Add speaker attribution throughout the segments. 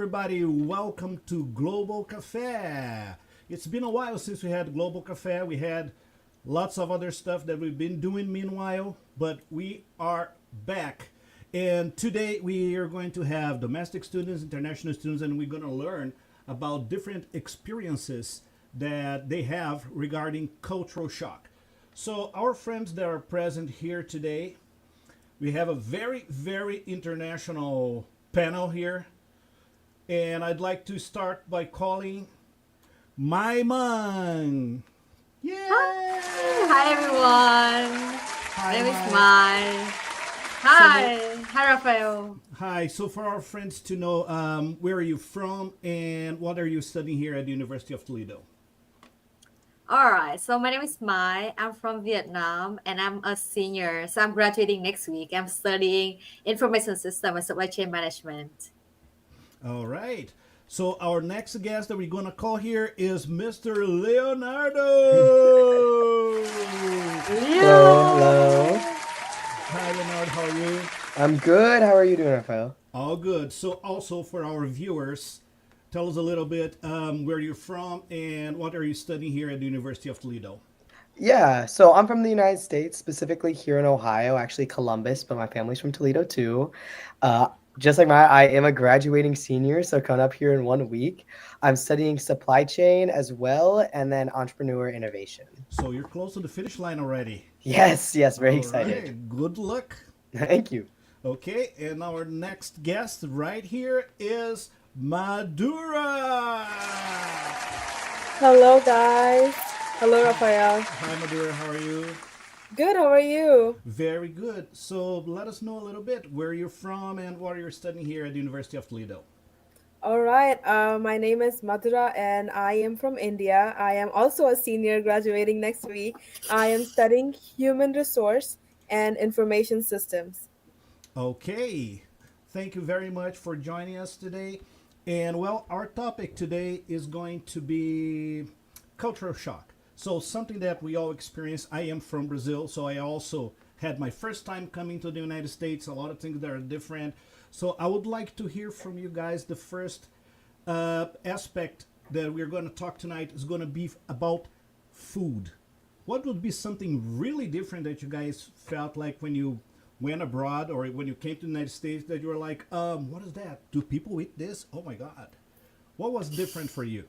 Speaker 1: everybody. Welcome to Global Cafe. It's been a while since we had Global Cafe. We had lots of other stuff that we've been doing meanwhile, but we are back. And today we are going to have domestic students, international students, and we're going to learn about different experiences that they have regarding cultural shock. So, our friends that are present here today, we have a very, very international panel here. And I'd like to start by calling Maimang. Yay!
Speaker 2: Hi everyone.
Speaker 1: Hi,
Speaker 2: My name is
Speaker 1: Mai.
Speaker 2: Mai. Hi. Hi Rafael.
Speaker 1: Hi. So, for our friends to know, where are you from and what are you studying here at the University of Toledo?
Speaker 2: Alright, so my name is Mai. I'm from Vietnam and I'm a senior. So I'm graduating next week. I'm studying information system and supply chain management.
Speaker 1: All right. So, our next guest that we're going to call here is Mr. Leonardo.
Speaker 3: Hello,
Speaker 2: Leo.
Speaker 3: hello.
Speaker 1: Hi, Leonardo. How are you?
Speaker 3: I'm good. How are you doing, Rafael?
Speaker 1: All good. So, also for our viewers, tell us a little bit where you're from and what are you studying here at the University of Toledo?
Speaker 3: Yeah, so I'm from the United States, specifically here in Ohio, actually Columbus, but my family's from Toledo too. Uh, just like I am a graduating senior, so coming up here in 1 week. I'm studying supply chain as well, and then entrepreneur innovation.
Speaker 1: So, you're close to the finish line already.
Speaker 3: Yes, yes, very
Speaker 1: All
Speaker 3: excited.
Speaker 1: right. Good luck.
Speaker 3: Thank you.
Speaker 1: Okay. And our next guest right here is Madura.
Speaker 4: Hello, guys. Hello, Rafael.
Speaker 1: Hi, Madura. How are you?
Speaker 4: Good, how are you?
Speaker 1: Very good. So, let us know a little bit where you're from and what you're studying here at the University of Toledo.
Speaker 4: All right, my name is Madhura and I am from India. I am also a senior graduating next week. I am studying human resource and information systems.
Speaker 1: Okay. Thank you very much for joining us today. And well, our topic today is going to be cultural shock. So, something that we all experience. I am from Brazil, so I also had my first time coming to the United States. A lot of things that are different. So, I would like to hear from you guys. The first aspect that we're going to talk tonight is going to be about food. What would be something really different that you guys felt like when you went abroad or when you came to the United States that you were like, what is that? Do people eat this? Oh my God. What was different for you?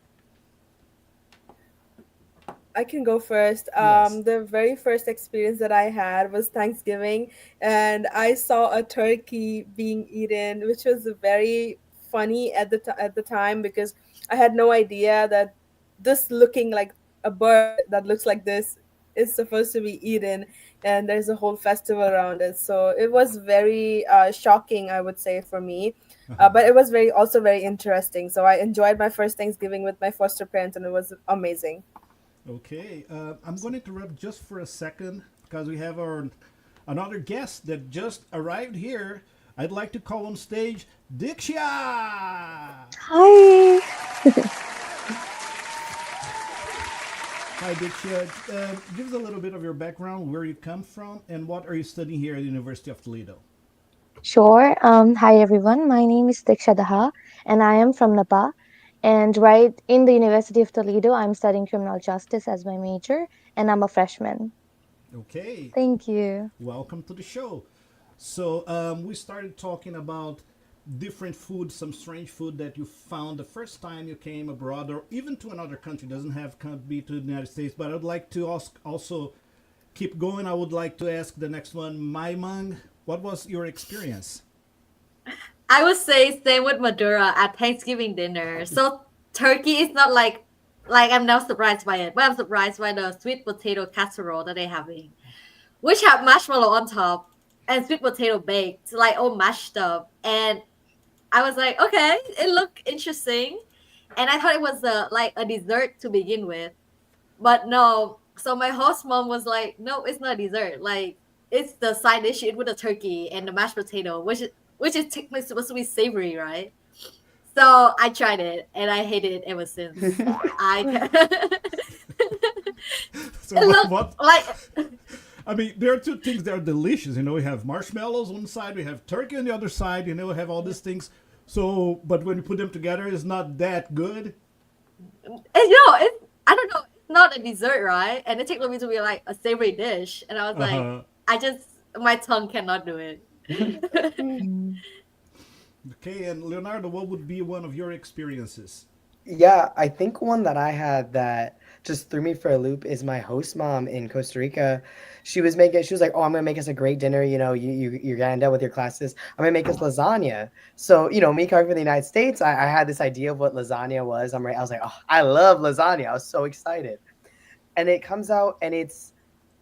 Speaker 4: I can go first.
Speaker 1: Yes.
Speaker 4: The very first experience that I had was Thanksgiving, and I saw a turkey being eaten, which was very funny at the time because I had no idea that this looking like a bird that looks like this is supposed to be eaten, and there's a whole festival around it. So it was very shocking, I would say, for me. But it was very interesting. So I enjoyed my first Thanksgiving with my foster parents, and it was amazing.
Speaker 1: Okay. I'm going to interrupt just for a second because we have our another guest that just arrived here. I'd like to call on stage Diksha.
Speaker 5: Hi.
Speaker 1: Hi, Diksha. Give us a little bit of your background, where you come from, and what are you studying here at the University of Toledo?
Speaker 5: Sure. Hi everyone. My name is Diksha Daha and I am from Nepal. And right in the University of Toledo, I'm studying criminal justice as my major and I'm a freshman.
Speaker 1: Okay.
Speaker 5: Thank you.
Speaker 1: Welcome to the show. So we started talking about different food, some strange food that you found the first time you came abroad, or even to another country. Doesn't have to be to the United States. But I'd like to ask, also keep going. I would like to ask the next one, Maimang. What was your experience?
Speaker 2: I would say same with Madura at Thanksgiving dinner. So turkey is not like I'm not surprised by it, but I'm surprised by the sweet potato casserole that they're having, which have marshmallow on top and sweet potato baked, like all mashed up. And I was like, okay, it looked interesting, and I thought it was like a dessert to begin with, but no. So my host mom was like, no, it's not dessert. Like it's the side dish with the turkey and the mashed potato, which is technically supposed to be savory, right? So I tried it and I hated it ever since. I
Speaker 1: So
Speaker 2: it looked
Speaker 1: what?
Speaker 2: like
Speaker 1: I mean, there are two things that are delicious. You know, we have marshmallows on one side, we have turkey on the other side. You know, we have all these things. So, but when you put them together, it's not that good.
Speaker 2: It's I don't know, it's not a dessert, right? And it takes me to be like a savory dish, and I was like,
Speaker 1: Uh-huh.
Speaker 2: I just my tongue cannot do it.
Speaker 5: Mm.
Speaker 1: Okay, and Leonardo, what would be one of your experiences?
Speaker 3: Yeah, I think one that I had that just threw me for a loop is my host mom in Costa Rica. She was like, "Oh, I'm gonna make us a great dinner. You know, you're gonna end up with your classes. I'm gonna make us lasagna." So, me coming from the United States, I had this idea of what lasagna was. I was like, "Oh, I love lasagna." I was so excited, and it comes out and it's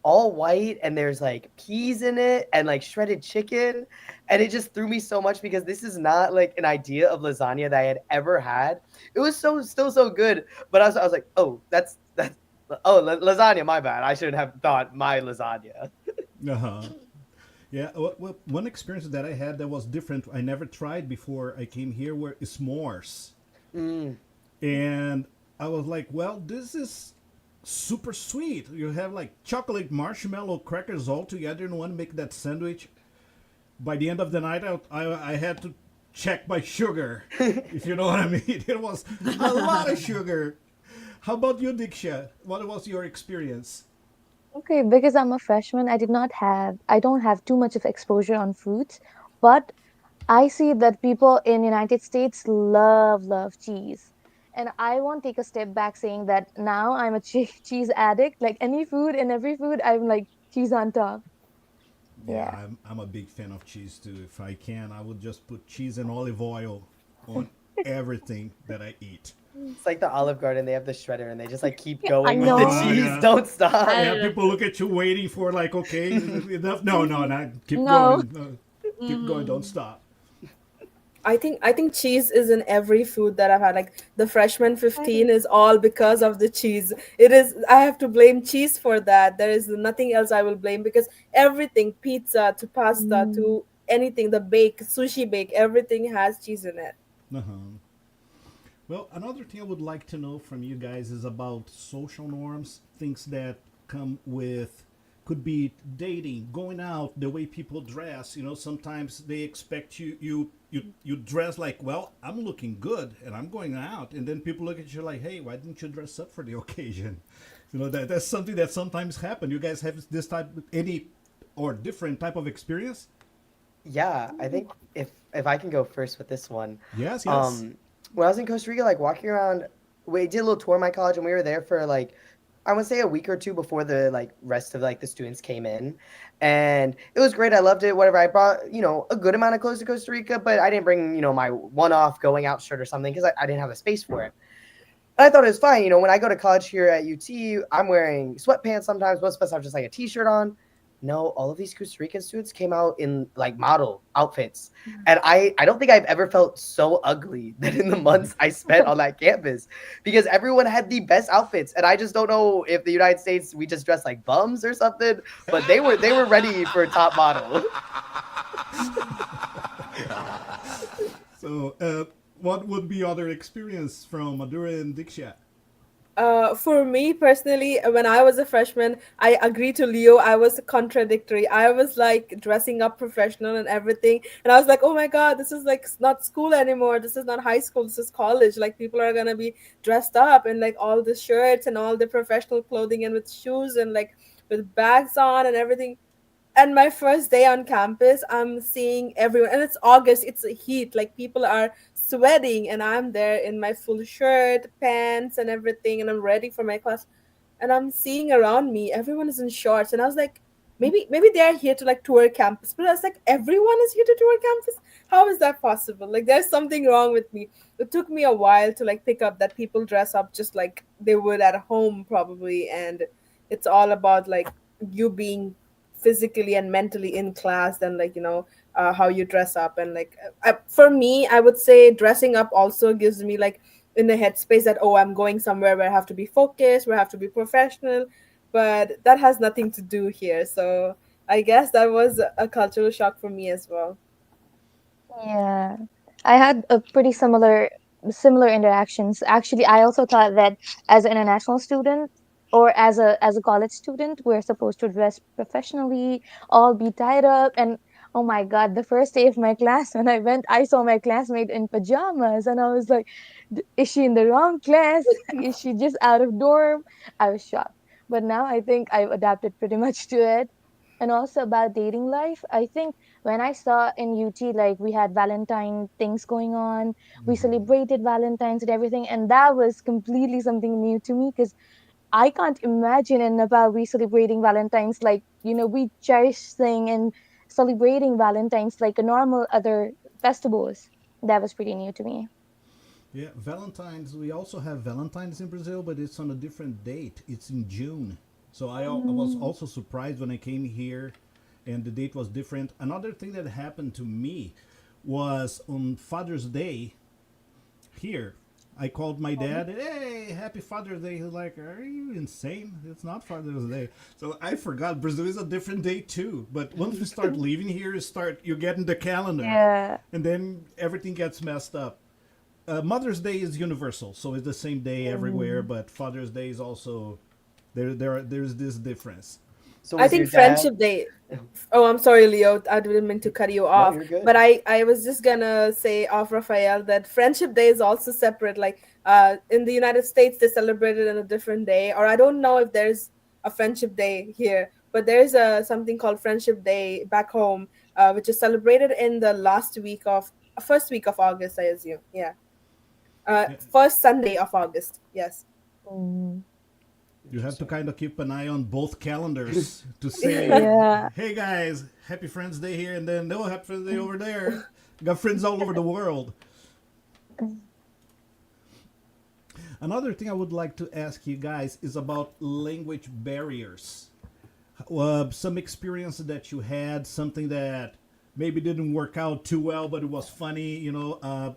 Speaker 3: all white and there's like peas in it and like shredded chicken, and it just threw me so much because this is not like an idea of lasagna that I had ever had. It was still so good, but I was like, oh, that's lasagna, my bad, I shouldn't have thought my lasagna.
Speaker 1: Uh-huh. Yeah, one experience that I had that was different, I never tried before I came here, were s'mores.
Speaker 3: Mm,
Speaker 1: And I was like, well, this is super sweet. You have like chocolate marshmallow crackers all together in one, make that sandwich. By the end of the night, I had to check my sugar, if you know what I mean. It was a lot of sugar. How about you, Diksha? What was your experience?
Speaker 5: Okay, because I'm a freshman, I don't have too much of exposure on fruits, but I see that people in United States love cheese. And I won't take a step back saying that now I'm a cheese addict. Like any food and every food, I'm like cheese on top.
Speaker 1: Yeah,
Speaker 5: Yeah.
Speaker 1: I'm a big fan of cheese too. If I can, I would just put cheese and olive oil on everything that I eat.
Speaker 3: it's like the Olive Garden, they have the shredder and they just like keep
Speaker 5: I
Speaker 3: going with the
Speaker 5: know.
Speaker 3: cheese,
Speaker 1: Yeah.
Speaker 3: don't stop.
Speaker 1: Yeah,
Speaker 2: I
Speaker 1: people look at you waiting for like, okay, enough. No, no, not keep
Speaker 5: No.
Speaker 1: going. No, keep going. Don't stop.
Speaker 4: I think cheese is in every food that I've had. Like the freshman 15 is all because of the cheese. It is, I have to blame cheese for that. There is nothing else I will blame because everything, pizza to pasta
Speaker 5: Mm.
Speaker 4: to anything, the bake, sushi bake, everything has cheese in it.
Speaker 1: Uh-huh. Well, another thing I would like to know from you guys is about social norms, things that come with, could be dating, going out, the way people dress. You know, sometimes they expect you dress like, well, I'm looking good and I'm going out, and then people look at you like, hey, why didn't you dress up for the occasion? You know, that's something that sometimes happen. You guys have this type, any or different type of experience?
Speaker 3: Yeah, I think if I can go first with this one.
Speaker 1: Yes, yes.
Speaker 3: Um, when I was in Costa Rica, like walking around, we did a little tour of my college, and we were there for like, I would say a week or two before the like rest of like the students came in, and it was great. I loved it. Whatever. I brought a good amount of clothes to Costa Rica, but I didn't bring my one-off going out shirt or something because I didn't have the space for it. And I thought it was fine. When I go to college here at UT, I'm wearing sweatpants sometimes. Most of us have just like a t-shirt on. No, all of these Costa Rican students came out in like model outfits. And I don't think I've ever felt so ugly than in the months I spent on that campus because everyone had the best outfits. And I just don't know if the United States we just dress like bums or something, but they were ready for top model.
Speaker 1: So, what would be other experience from Madura and Diksha?
Speaker 4: For me personally, when I was a freshman, I agree to Leo. I was contradictory. I was like dressing up professional and everything. And I was like, oh my God, this is like not school anymore. This is not high school. This is college. Like people are going to be dressed up in like all the shirts and all the professional clothing and with shoes and like with bags on and everything. And my first day on campus, I'm seeing everyone, and it's August, it's a heat, like people are sweating, and I'm there in my full shirt, pants, and everything, and I'm ready for my class. And I'm seeing around me, everyone is in shorts, and I was like, maybe they're here to like tour campus, but I was like, everyone is here to tour campus. How is that possible? Like, there's something wrong with me. It took me a while to like pick up that people dress up just like they would at home, probably, and it's all about like you being physically and mentally in class than like how you dress up. And like for me, I would say dressing up also gives me like in the headspace that, oh, I'm going somewhere where I have to be focused, where I have to be professional, but that has nothing to do here. So I guess that was a cultural shock for me as well.
Speaker 5: Yeah. I had a pretty similar interactions. Actually, I also thought that as an international student or as a college student, we're supposed to dress professionally, all be tied up, and Oh my God, the first day of my class, when I went, I saw my classmate in pajamas, and I was like, Is she in the wrong class? Is she just out of dorm?" I was shocked. But now I think I've adapted pretty much to it. And also about dating life, I think when I saw in UT, like we had Valentine things going on, we celebrated Valentine's and everything, and that was completely something new to me because I can't imagine in Nepal we celebrating Valentine's like, we cherishing and celebrating Valentine's like a normal other festivals. That was pretty new to me.
Speaker 1: Yeah, Valentine's. We also have Valentine's in Brazil, but it's on a different date. It's in June. So I was
Speaker 5: Mm.
Speaker 1: also surprised when I came here and the date was different. Another thing that happened to me was on Father's Day here. I called my dad, hey, happy Father's Day. He's like, are you insane? It's not Father's Day. So I forgot Brazil is a different day too. But once we start leaving here, you get in the calendar
Speaker 5: Yeah.
Speaker 1: and then everything gets messed up. Mother's Day is universal, so it's the same day everywhere.
Speaker 5: Mm.
Speaker 1: But Father's Day is also there's this difference.
Speaker 3: So
Speaker 4: I
Speaker 3: was your
Speaker 4: think
Speaker 3: dad?
Speaker 4: Friendship Day. Oh, I'm sorry, Leo. I didn't mean to cut you
Speaker 3: No,
Speaker 4: off.
Speaker 3: you're good.
Speaker 4: But I was just gonna say off Raphael that Friendship Day is also separate. Like in the United States, they celebrate it on a different day. Or I don't know if there's a Friendship Day here, but there's a something called Friendship Day back home, which is celebrated in the first week of August, I assume. Yeah,
Speaker 1: Yeah,
Speaker 4: first Sunday of August. Yes.
Speaker 5: Mm.
Speaker 1: you have to
Speaker 3: Interesting.
Speaker 1: kind of keep an eye on both calendars to say,
Speaker 5: Yeah.
Speaker 1: "Hey guys, Happy Friends Day here," and then no Happy Friends Day over there. Got friends all over the world. Another thing I would like to ask you guys is about language barriers. Some experience that you had, something that maybe didn't work out too well, but it was funny.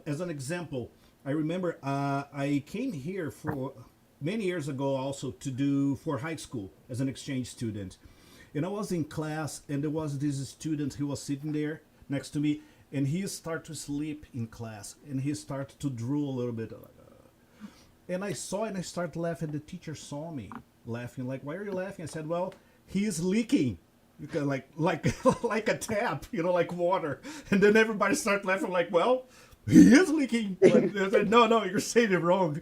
Speaker 1: As an example, I remember I came here for many years ago also to do for high school as an exchange student, and I was in class, and there was this student who was sitting there next to me, and he started to sleep in class, and he started to drool a little bit. And I saw it and I started laughing. The teacher saw me laughing. Like, why are you laughing? I said, well, he's leaking. Because like like a tap, like water. And then everybody started laughing like, well, he is leaking. But they said, no, you're saying it wrong.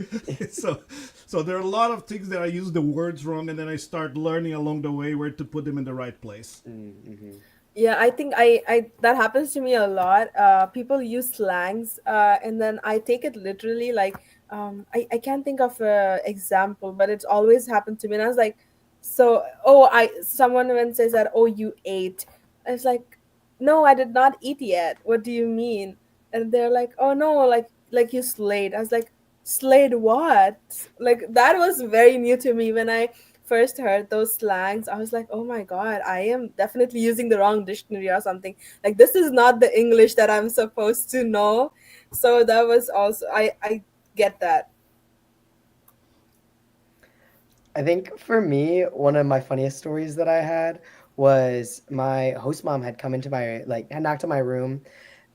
Speaker 1: so so there are a lot of things that I use the words wrong, and then I start learning along the way where to put them in the right place.
Speaker 3: Mm-hmm.
Speaker 4: Yeah, I think I that happens to me a lot. People use slangs, and then I take it literally. Like, I can't think of a example, but it's always happened to me. And I was like, so, oh, someone when says that, oh, you ate. I was like, no, I did not eat yet. What do you mean? And they're like, oh no, like you slayed. I was like, slayed what? Like that was very new to me when I first heard those slangs. I was like, oh my god, I am definitely using the wrong dictionary or something. Like this is not the English that I'm supposed to know. So that was also I get that.
Speaker 3: I think for me, one of my funniest stories that I had was my host mom had come into my had knocked on my room,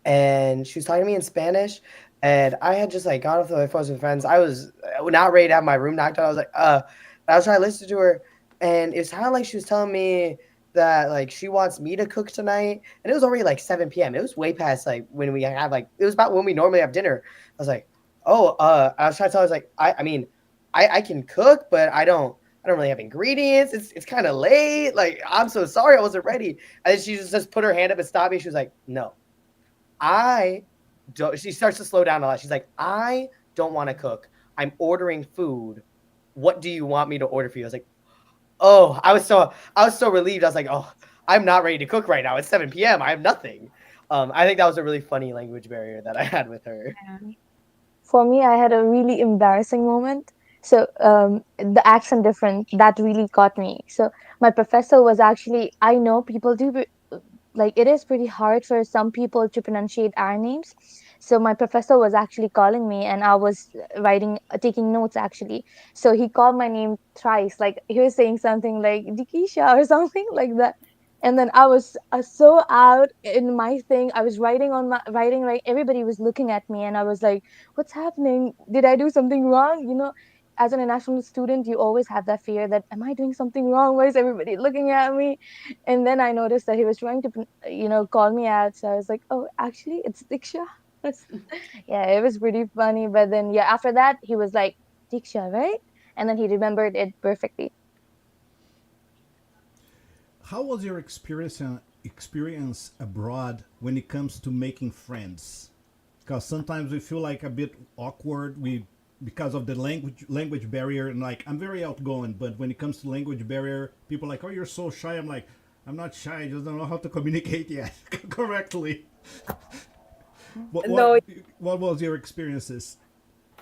Speaker 3: and she was talking to me in Spanish, and I had just got off the phone with friends. I was not ready to have my room knocked on. I was like, I was trying to listen to her, and it sounded like she was telling me that she wants me to cook tonight, and it was already 7 p.m. It was way past when we have it was about when we normally have dinner. I was like, oh, I was trying to tell her, I was like, I mean, I can cook, but I don't really have ingredients. It's kind of late. I'm so sorry, I wasn't ready. And then she just put her hand up and stopped me. She was like, no, I don't. She starts to slow down a lot. She's like, I don't want to cook. I'm ordering food. What do you want me to order for you? I was like, oh, I was so relieved. I was like, oh, I'm not ready to cook right now. It's 7 p.m. I have nothing. I think that was a really funny language barrier that I had with her.
Speaker 5: For me, I had a really embarrassing moment. So the accent difference that really got me. So my professor was actually, I know people do it is pretty hard for some people to pronunciate our names. So my professor was actually calling me, and I was writing, taking notes actually. So he called my name thrice. Like he was saying something like Dikisha or something like that. And then I was so out in my thing. I was writing on my writing. Right, everybody was looking at me, and I was like, "What's happening? Did I do something wrong?" as an international student, you always have that fear that, am I doing something wrong? Why is everybody looking at me? And then I noticed that he was trying to, call me out. So I was like, oh, actually, it's Diksha. Yeah, it was pretty funny. But then, yeah, after that, he was like, Diksha, right? And then he remembered it perfectly.
Speaker 1: How was your experience abroad when it comes to making friends? Because sometimes we feel like a bit awkward. We because of the language barrier, and like I'm very outgoing, but when it comes to language barrier, people are like, oh, you're so shy. I'm like, I'm not shy. I just don't know how to communicate yet correctly. What,
Speaker 4: No,
Speaker 1: what what was your experiences?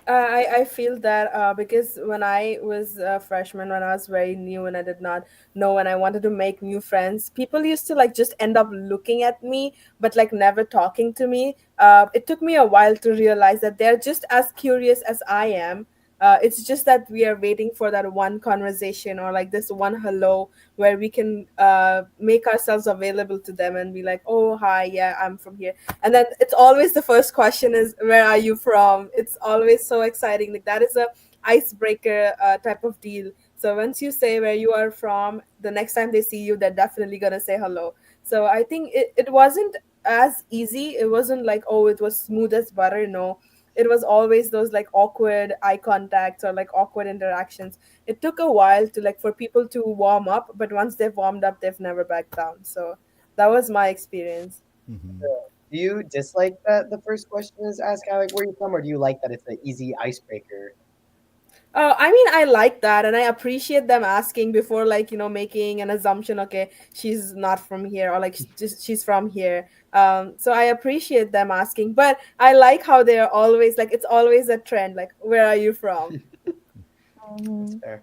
Speaker 4: I feel that because when I was a freshman, when I was very new and I did not know when I wanted to make new friends, people used to like just end up looking at me, but like never talking to me. It took me a while to realize that they're just as curious as I am. It's just that we are waiting for that one conversation or like this one hello where we can make ourselves available to them and be like, oh, hi, yeah, I'm from here. And then it's always the first question is, where are you from? It's always so exciting. Like that is a icebreaker type of deal. So once you say where you are from, the next time they see you, they're definitely gonna say hello. So I think it wasn't as easy. It wasn't like, oh, it was smooth as butter. No, it was always those like awkward eye contacts or like awkward interactions. It took a while to like for people to warm up, but once they've warmed up, they've never backed down. So that was my experience.
Speaker 1: Hmm.
Speaker 3: Do you dislike that the first question is ask how like where you from, or do you like that it's an easy icebreaker?
Speaker 4: I mean, I like that, and I appreciate them asking before, like making an assumption. Okay, she's not from here, or like she's from here. So I appreciate them asking, but I like how they're always like it's always a trend. Like, where are you from?
Speaker 3: That's
Speaker 5: Mhm.
Speaker 3: fair.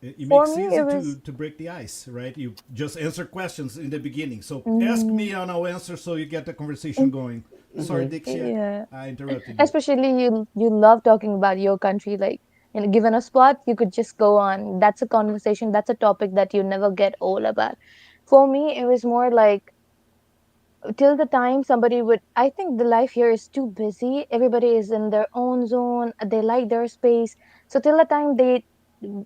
Speaker 1: It
Speaker 5: For
Speaker 1: makes it
Speaker 5: me, it
Speaker 1: easy
Speaker 5: was.
Speaker 1: to break the ice, right? You just answer questions in the beginning. So ask
Speaker 5: Mm,
Speaker 1: me and I'll answer so you get the conversation going. Sorry,
Speaker 3: Hmm.
Speaker 1: Dixia,
Speaker 5: yeah.
Speaker 1: I interrupted you.
Speaker 5: Especially you love talking about your country, like, given a spot, you could just go on. That's a conversation, that's a topic that you never get old about. For me, it was more like, till the time somebody would, I think the life here is too busy, everybody is in their own zone, they like their space. So till the time they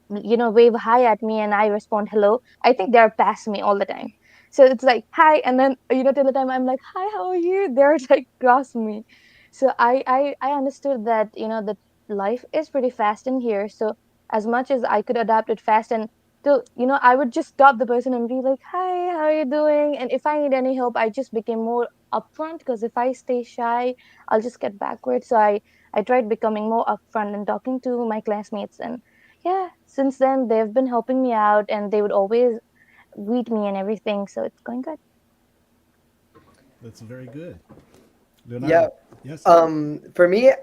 Speaker 5: wave hi at me and I respond hello, I think they're past me all the time. So it's like hi, and then till the time I'm like, hi, how are you, they're like cross me. So I understood that that life is pretty fast in here. So as much as I could adapt it fast, and so, I would just stop the person and be like, hi, how are you doing? And if I need any help, I just became more upfront, because if I stay shy, I'll just get backward. So I tried becoming more upfront and talking to my classmates. And yeah, since then, they've been helping me out, and they would always greet me and everything. So it's going good.
Speaker 1: That's very good.
Speaker 3: Yeah.
Speaker 1: Leonardo, yes?
Speaker 3: For me,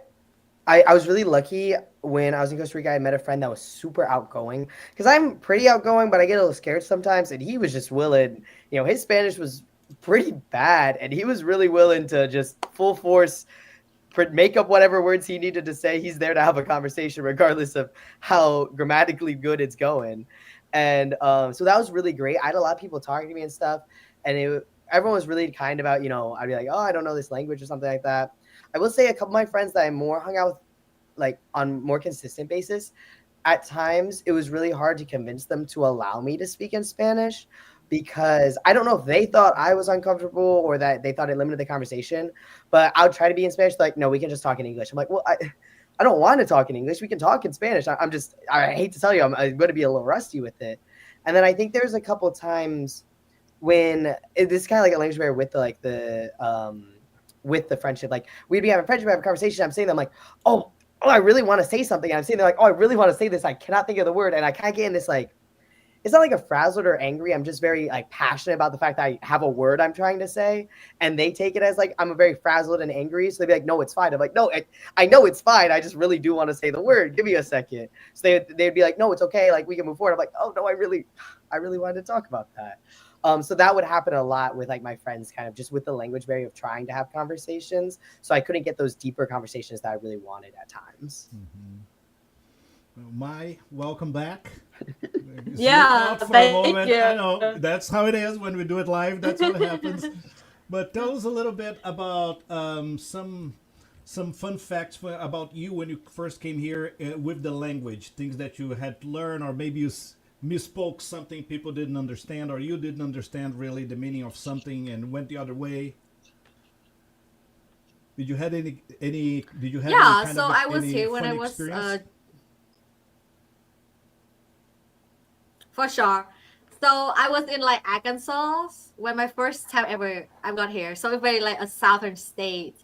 Speaker 3: I was really lucky when I was in Costa Rica. I met a friend that was super outgoing because I'm pretty outgoing, but I get a little scared sometimes. And he was just willing, his Spanish was pretty bad, and he was really willing to just full force make up whatever words he needed to say. He's there to have a conversation, regardless of how grammatically good it's going. And so that was really great. I had a lot of people talking to me and stuff, and everyone was really kind about, I'd be like, oh, I don't know this language or something like that. I will say a couple of my friends that I more hung out with, like on more consistent basis, at times it was really hard to convince them to allow me to speak in Spanish, because I don't know if they thought I was uncomfortable or that they thought it limited the conversation. But I would try to be in Spanish, like, no, we can just talk in English. I'm like, well, I don't want to talk in English. We can talk in Spanish. I hate to tell you, I'm going to be a little rusty with it. And then I think there's a couple times when this is kind of like a language barrier with with the friendship. Like we'd be having friendship, have a conversation. I'm saying, I'm like, oh, I really want to say something. And I'm saying, they're like, oh, I really want to say this. I cannot think of the word. And I kind of get in this, like, it's not like a frazzled or angry. I'm just very like passionate about the fact that I have a word I'm trying to say. And they take it as like, I'm a very frazzled and angry. So they'd be like, no, it's fine. I'm like, no, I know it's fine. I just really do want to say the word. Give me a second. So they'd be like, no, it's okay. Like we can move forward. I'm like, oh no, I really wanted to talk about that. So that would happen a lot with like my friends, kind of just with the language barrier of trying to have conversations. So I couldn't get those deeper conversations that I really wanted at times.
Speaker 1: Hmm. Well, welcome back. Zoom
Speaker 2: Yeah,
Speaker 1: out for a
Speaker 2: thank
Speaker 1: moment. I
Speaker 2: you.
Speaker 1: know that's how it is when we do it live. That's what happens. But tell us a little bit about some some fun facts about you when you first came here with the language, things that you had to learn, or maybe you misspoke something people didn't understand, or you didn't understand really the meaning of something and went the other way. Did you had any? Did you have any
Speaker 2: Yeah,
Speaker 1: kind
Speaker 2: so
Speaker 1: of
Speaker 2: I was
Speaker 1: any
Speaker 2: here when I
Speaker 1: funny
Speaker 2: was
Speaker 1: experience?
Speaker 2: for sure. So I was in like Arkansas when my first time ever I got here. So it's very like a southern state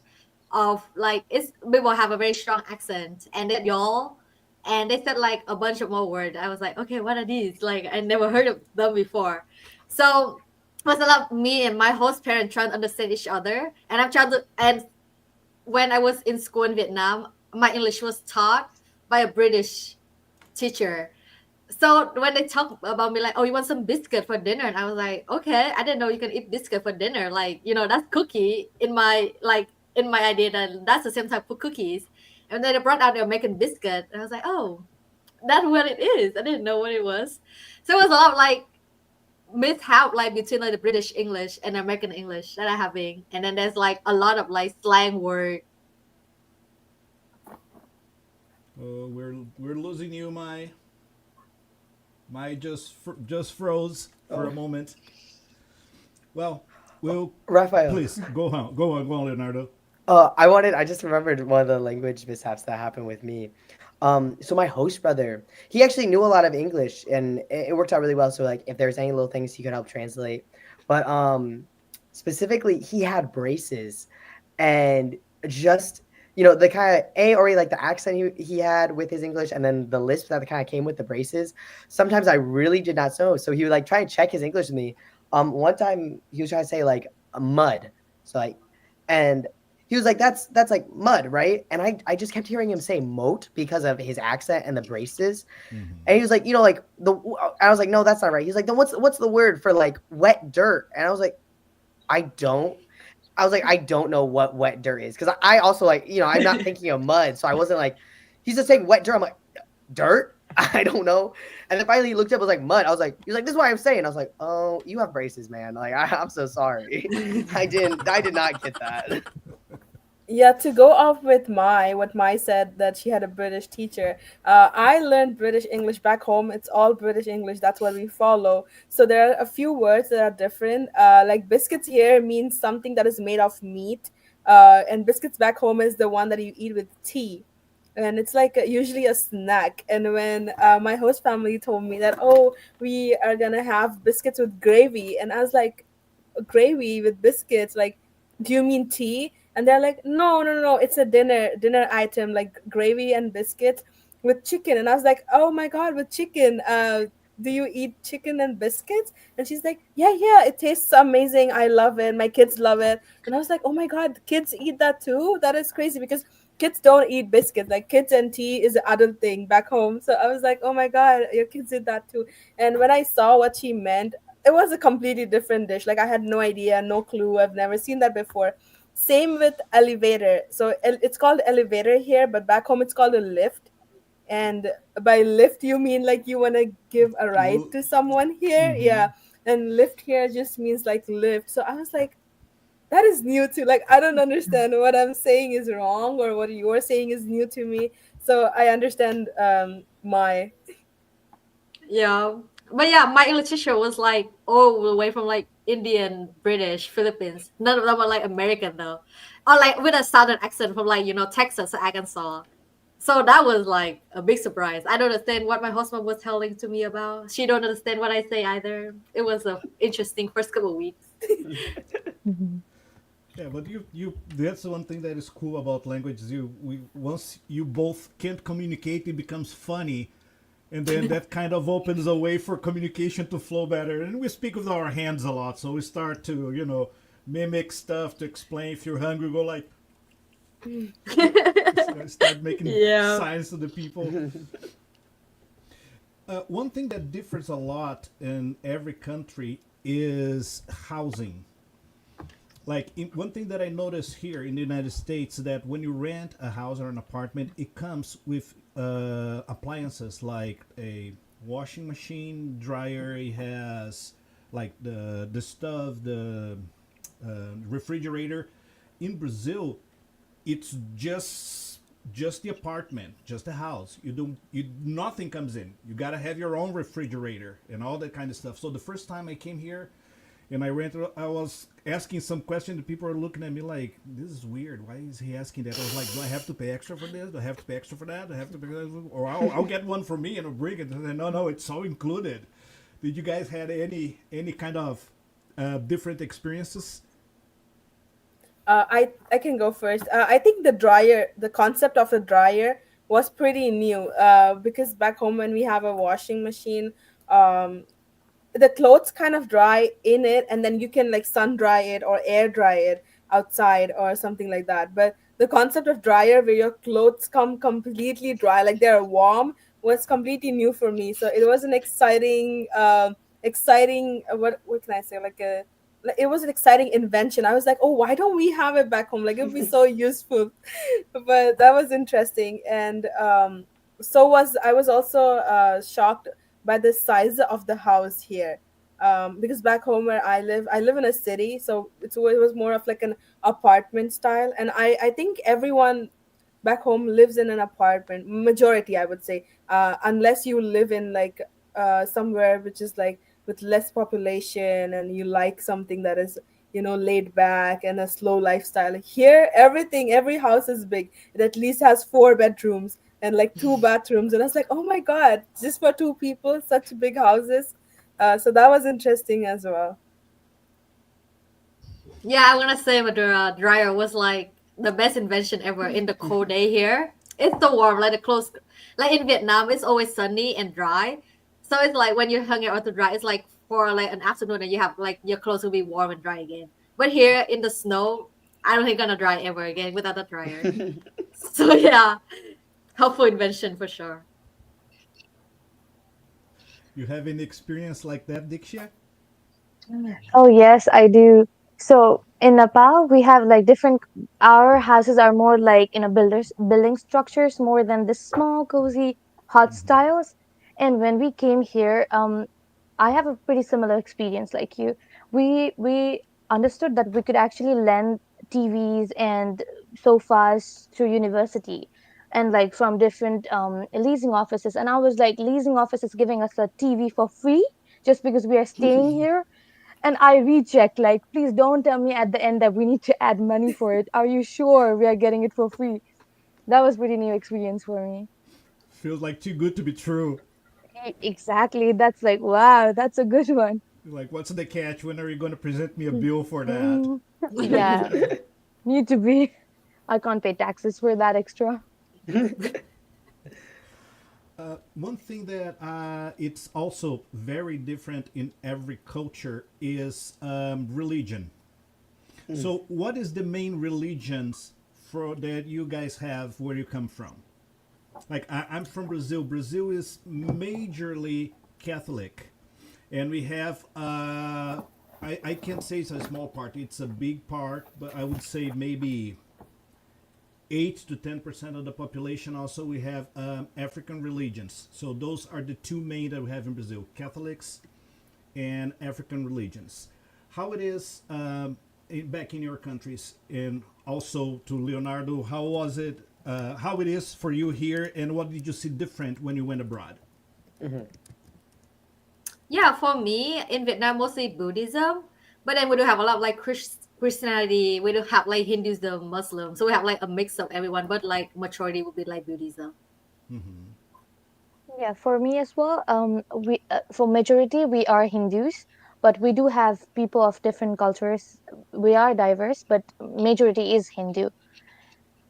Speaker 2: of like it's people have a very strong accent and then y'all and they said like a bunch of more words. I was like, okay, what are these? Like I never heard of them before. So it was a lot of me and my host parents trying to understand each other. And I'm trying to and when I was in school in Vietnam, my English was taught by a British teacher. So when they talk about me, like, oh, you want some biscuit for dinner? And I was like, okay, I didn't know you can eat biscuit for dinner. Like, that's cookie in my idea that that's the same type of cookies. And then they brought out the American biscuit. And I was like, oh, that's what it is. I didn't know what it was. So it was a lot of like mishap like between like the British English and American English that I having. And then there's like a lot of like slang word.
Speaker 1: We're losing you, my just froze for a
Speaker 3: Oh,
Speaker 1: moment. Well, we'll
Speaker 3: Raphael.
Speaker 1: please go on, Leonardo.
Speaker 3: I just remembered one of the language mishaps that happened with me. So my host brother, he actually knew a lot of English and it worked out really well. So like if there's any little things he could help translate. But specifically he had braces and just the kind of already like the accent he had with his English and then the lisp that kind of came with the braces. Sometimes I really did not know. So he would like try and check his English with me. One time he was trying to say like a mud. So like and he was like, that's like mud, right? And I just kept hearing him say moat because of his accent and the braces.
Speaker 1: Hmm.
Speaker 3: And he was like, like I was like, no, that's not right. He's like, then what's the word for like wet dirt? And I was like, I don't. I was like, I don't know what wet dirt is because I also like, I'm not thinking of mud, so I wasn't like, he's just saying wet dirt. I'm like, dirt? I don't know. And then finally he looked up, was like mud. I was like, he's like, this is what I'm saying. I was like, oh, you have braces, man. Like I'm so sorry. I did not get that.
Speaker 4: Yeah, to go off with what Mai said that she had a British teacher. I learned British English back home. It's all British English. That's what we follow. So there are a few words that are different. Like biscuits here means something that is made of meat. And biscuits back home is the one that you eat with tea. And it's like usually a snack. And when my host family told me that, oh, we are gonna have biscuits with gravy, and I was like, gravy with biscuits, like, do you mean tea? And they're like, no, no, no, no, it's a dinner item, like gravy and biscuits with chicken. And I was like, oh my god, with chicken, do you eat chicken and biscuits? And she's like, yeah, yeah, it tastes amazing, I love it, my kids love it. And I was like, oh my god, kids eat that too? That is crazy, because kids don't eat biscuits. Like, kids and tea is an adult thing back home. So I was like, oh my god, your kids eat that too. And when I saw what she meant, it was a completely different dish. Like, I had no idea, no clue, I've never seen that before. Same with elevator. So it's called elevator here, but back home it's called a lift. And by lift you mean like you want to give a ride to someone here.
Speaker 1: Mm-hmm.
Speaker 4: Yeah. And lift here just means like lift. So I was like, that is new to, like, I don't understand what I'm saying is wrong or what you're saying is new to me. So I understand my.
Speaker 2: Yeah. But yeah, my English teacher was like all the way from like Indian, British, Philippines. None of them were like American though. Or like with a southern accent from like, Texas or Arkansas. So that was like a big surprise. I don't understand what my husband was telling to me about. She don't understand what I say either. It was a interesting first couple of weeks.
Speaker 5: Mhm.
Speaker 1: Yeah, but you that's one thing that is cool about languages. Once you both can't communicate, it becomes funny, and then that kind of opens a way for communication to flow better. And we speak with our hands a lot, so we start to mimic stuff to explain. If you're hungry, go like start making
Speaker 2: Yeah.
Speaker 1: signs to the people. One thing that differs a lot in every country is housing. One thing that I noticed here in the United States that when you rent a house or an apartment, it comes with appliances like a washing machine, dryer. It has like the stove, the refrigerator. In Brazil, it's just the apartment, just the house. You nothing comes in. You gotta have your own refrigerator and all that kind of stuff. So the first time I came here and I was asking some question and people are looking at me like, this is weird. Why is he asking that? I was like, do I have to pay extra for this? Do I have to pay extra for that? Do I have to pay that? Or I'll get one for me and I'll bring it. And then, no, it's all included. Did you guys had any kind of different experiences?
Speaker 4: I can go first. I think the concept of the dryer was pretty new. Because back home when we have a washing machine, um, the clothes kind of dry in it, and then you can like sun dry it or air dry it outside or something like that. But the concept of dryer where your clothes come completely dry, like they're warm, was completely new for me. So it was an exciting. What can I say? It was an exciting invention. I was like, oh, why don't we have it back home? Like it would be so useful. But that was interesting, and I was also shocked by the size of the house here. Because back home where I live in a city, so it was more of like an apartment style, and I think everyone back home lives in an apartment. Majority, I would say, unless you live in like somewhere which is like with less population, and you like something that is laid back and a slow lifestyle. Here, every house is big. It at least has 4 bedrooms and like 2 bathrooms, and I was like, oh my god, just for 2 people, such big houses. So that was interesting as well.
Speaker 2: Yeah, I wanna say Madura dryer was like the best invention ever in the cold day here. It's so warm, like the clothes, like in Vietnam, it's always sunny and dry. So it's like when you hang it out to dry, it's like for like an afternoon and you have like your clothes will be warm and dry again. But here in the snow, I don't think gonna dry ever again without a dryer. So yeah, helpful invention for sure.
Speaker 1: You have any experience like that, Diksha?
Speaker 5: Oh, yes, I do. So in Nepal, we have like different, our houses are more like in a building structures more than the small, cozy, hot styles. And when we came here, I have a pretty similar experience like you. We understood that we could actually lend TVs and sofas to university and like from different leasing offices. And I was like, leasing offices giving us a TV for free just because we are staying here. And I reject, like, please don't tell me at the end that we need to add money for it. Are you sure we are getting it for free? That was pretty new experience for me.
Speaker 1: Feels like too good to be true.
Speaker 5: Exactly. That's like, wow, that's a good one.
Speaker 1: Like, what's the catch? When are you going to present me a bill for that?
Speaker 5: Mm, yeah, need to be. I can't pay taxes for that extra.
Speaker 1: One thing that it's also very different in every culture is religion. So, what is the main religions for that you guys have where you come from? Like, I'm from Brazil. Brazil is majorly Catholic, and we have I can't say it's a small part. It's a big part, but I would say maybe 8 to 10% of the population. Also, we have African religions. So those are the two main that we have in Brazil: Catholics and African religions. How it is back in your countries, and also to Leonardo, how was it? How it is for you here, and what did you see different when you went abroad?
Speaker 2: Yeah, for me in Vietnam, mostly Buddhism, but then we do have a lot of like Christianity. We do have like Hinduism, Muslim. So we have like a mix of everyone, but like majority would be like Buddhism.
Speaker 5: Yeah, for me as well. We for majority we are Hindus, but we do have people of different cultures. We are diverse, but majority is Hindu.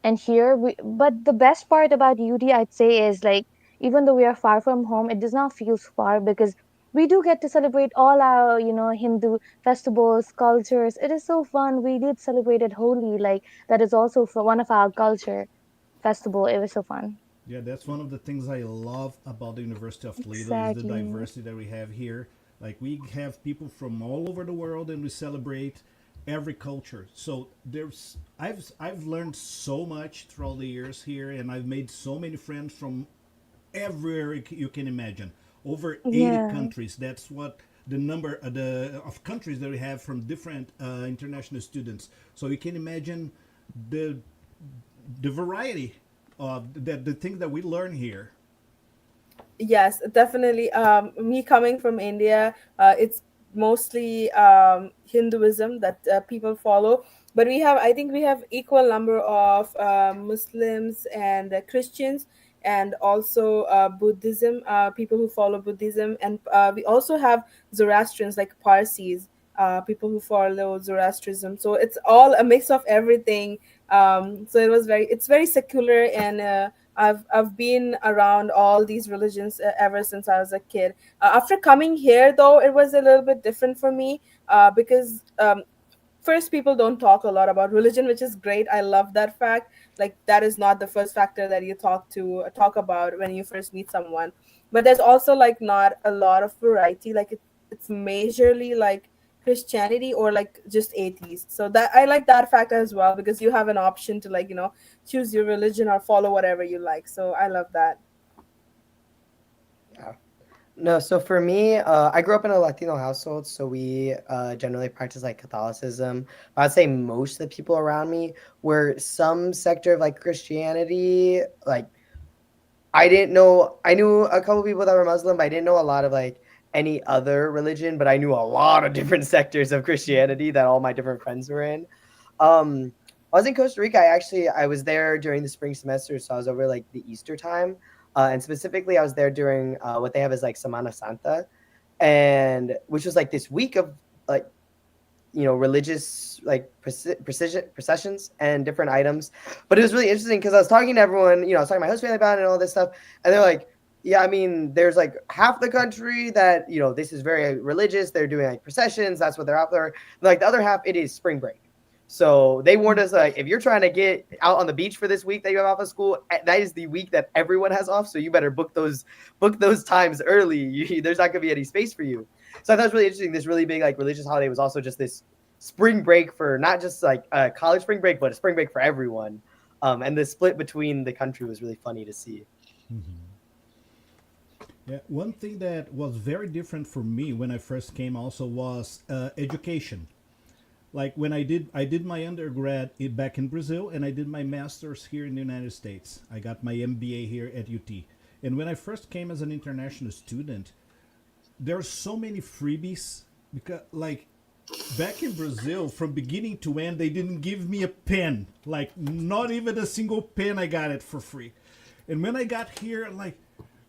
Speaker 5: And here we, but the best part about UD, I'd say, is like even though we are far from home, it does not feel far because we do get to celebrate all our, Hindu festivals, cultures. It is so fun. We did celebrate it Holi, like that is also for one of our culture festival. It was so fun.
Speaker 1: Yeah, that's one of the things I love about the University of Toledo is the
Speaker 5: Exactly.
Speaker 1: diversity that we have here. Like we have people from all over the world, and we celebrate every culture. So I've learned so much throughout the years here, and I've made so many friends from everywhere you can imagine. Over 80
Speaker 5: Yeah.
Speaker 1: countries. That's what the number the of countries that we have from different international students. So you can imagine the the variety of the things that we learn here.
Speaker 4: Yes, definitely. Me coming from India, it's mostly Hinduism that people follow, but I think we have equal number of Muslims and Christians, and also Buddhism, people who follow Buddhism, and we also have Zoroastrians like Parsis, people who follow Zoroastrianism. So it's all a mix of everything. So it's very secular, and I've been around all these religions ever since I was a kid. After coming here, though, it was a little bit different for me because first, people don't talk a lot about religion, which is great. I love that fact. Like that is not the first factor that you talk about when you first meet someone. But there's also like not a lot of variety. Like it's majorly like Christianity or like just atheists. So that I like that fact as well because you have an option to like choose your religion or follow whatever you like. So I love that.
Speaker 3: Yeah. No, so for me, I grew up in a Latino household, so we generally practice like Catholicism. I'd say most of the people around me were some sector of like Christianity. Like I didn't know, I knew a couple people that were Muslim, but I didn't know a lot of like any other religion, but I knew a lot of different sectors of Christianity that all my different friends were in. I was in Costa Rica. I was there during the spring semester, so I was over like the Easter time. And specifically, I was there during what they have is like Semana Santa, and which was like this week of like religious like processions and different items. But it was really interesting because I was talking to everyone. I was talking to my host family about it and all this stuff, and they're like, "Yeah, I mean, there's like half the country that this is very religious. They're doing like processions. That's what they're out there. And, like the other half, it is spring break." So they warned us like, if you're trying to get out on the beach for this week that you have off of school, that is the week that everyone has off. So you better book those times early. There's not gonna be any space for you. So I thought it was really interesting. This really big like religious holiday was also just this spring break for not just like a college spring break, but a spring break for everyone. And the split between the country was really funny to see.
Speaker 1: Yeah, one thing that was very different for me when I first came also was education. Like when I did my undergrad back in Brazil, and I did my master's here in the United States. I got my MBA here at UT. And when I first came as an international student, there are so many freebies because like back in Brazil, from beginning to end, they didn't give me a pen. Like not even a single pen. I got it for free. And when I got here, like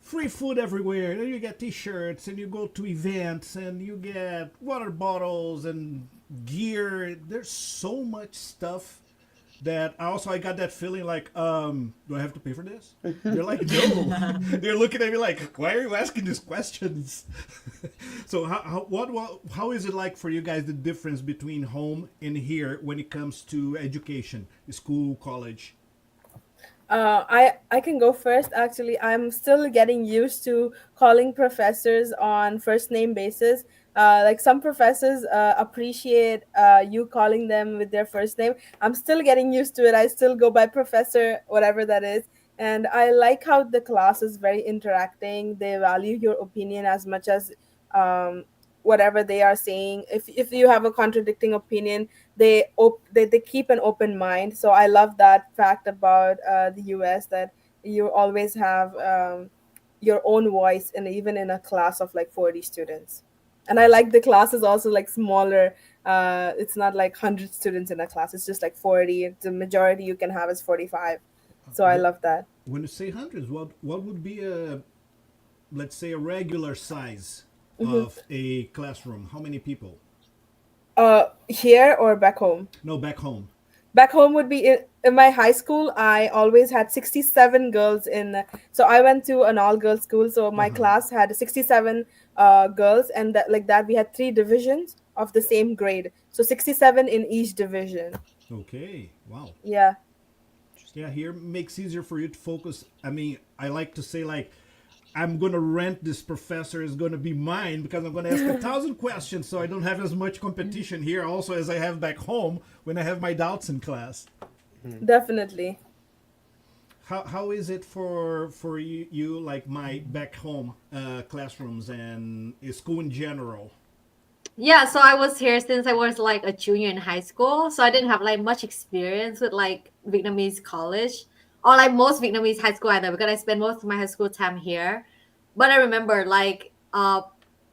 Speaker 1: free food everywhere. Then you get T-shirts, and you go to events, and you get water bottles and gear. There's so much stuff that I got that feeling like, do I have to pay for this? They're like, no. They're looking at me like, why are you asking these questions? So how is it like for you guys, the difference between home and here when it comes to education, school, college?
Speaker 4: I can go first. Actually, I'm still getting used to calling professors on first name basis. Like some professors appreciate you calling them with their first name. I'm still getting used to it. I still go by professor, whatever that is. And I like how the class is very interacting. They value your opinion as much as um, whatever they are saying. If you have a contradicting opinion, they keep an open mind. So I love that fact about the US, that you always have your own voice, and even in a class of like 40 students. And I like the class is also like smaller. It's not like 100 students in a class. It's just like 40. The majority you can have is 45. So I love that.
Speaker 1: When you say hundreds, what would be a, let's say, a regular size of a classroom? How many people?
Speaker 4: Here or back home?
Speaker 1: No, back home.
Speaker 4: Back home would be in my high school. I always had 67 girls in. So I went to an all girls school. So my class had 67 girls, and that we had 3 divisions of the same grade. So 67 in each division.
Speaker 1: Okay, wow.
Speaker 4: Yeah.
Speaker 1: Yeah, here makes easier for you to focus. I mean, I like to say like, I'm gonna rent this professor is gonna be mine because I'm gonna ask 1,000 questions, so I don't have as much competition here also as I have back home when I have my doubts in class.
Speaker 4: Definitely.
Speaker 1: How is it for you like my back home classrooms and school in general?
Speaker 2: Yeah, so I was here since I was like a junior in high school. So I didn't have like much experience with like Vietnamese college or like most Vietnamese high school either because I spent most of my high school time here. But I remember like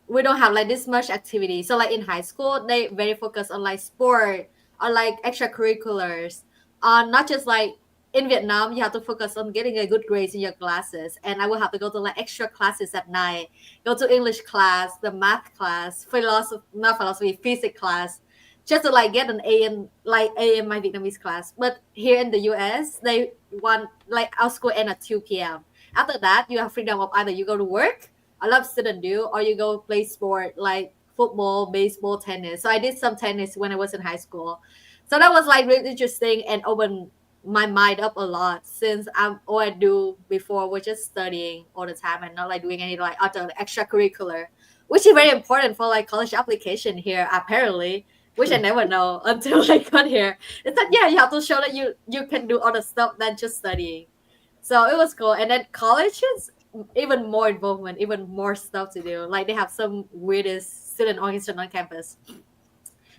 Speaker 2: we don't have like this much activity. So like in high school, they very focused on like sport or like extracurriculars. Not just like in Vietnam, you have to focus on getting a good grades in your classes. And I will have to go to like extra classes at night, go to English class, the math class, philosophy, not philosophy, physics class, just to like get an A in like A in my Vietnamese class. But here in the US, they want like our school end at 2 p.m. After that, you have freedom of either you go to work, a lot of students do, or you go play sport like football, baseball, tennis. So I did some tennis when I was in high school. So that was like really interesting and opened my mind up a lot since all I do before was just studying all the time and not like doing any like other extracurricular, which is very important for like college application here apparently, which I never know until I got here. It's like yeah, you have to show that you can do other stuff than just studying. So it was cool. And then college is even more involvement, even more stuff to do. Like they have some weirdest student organization on campus.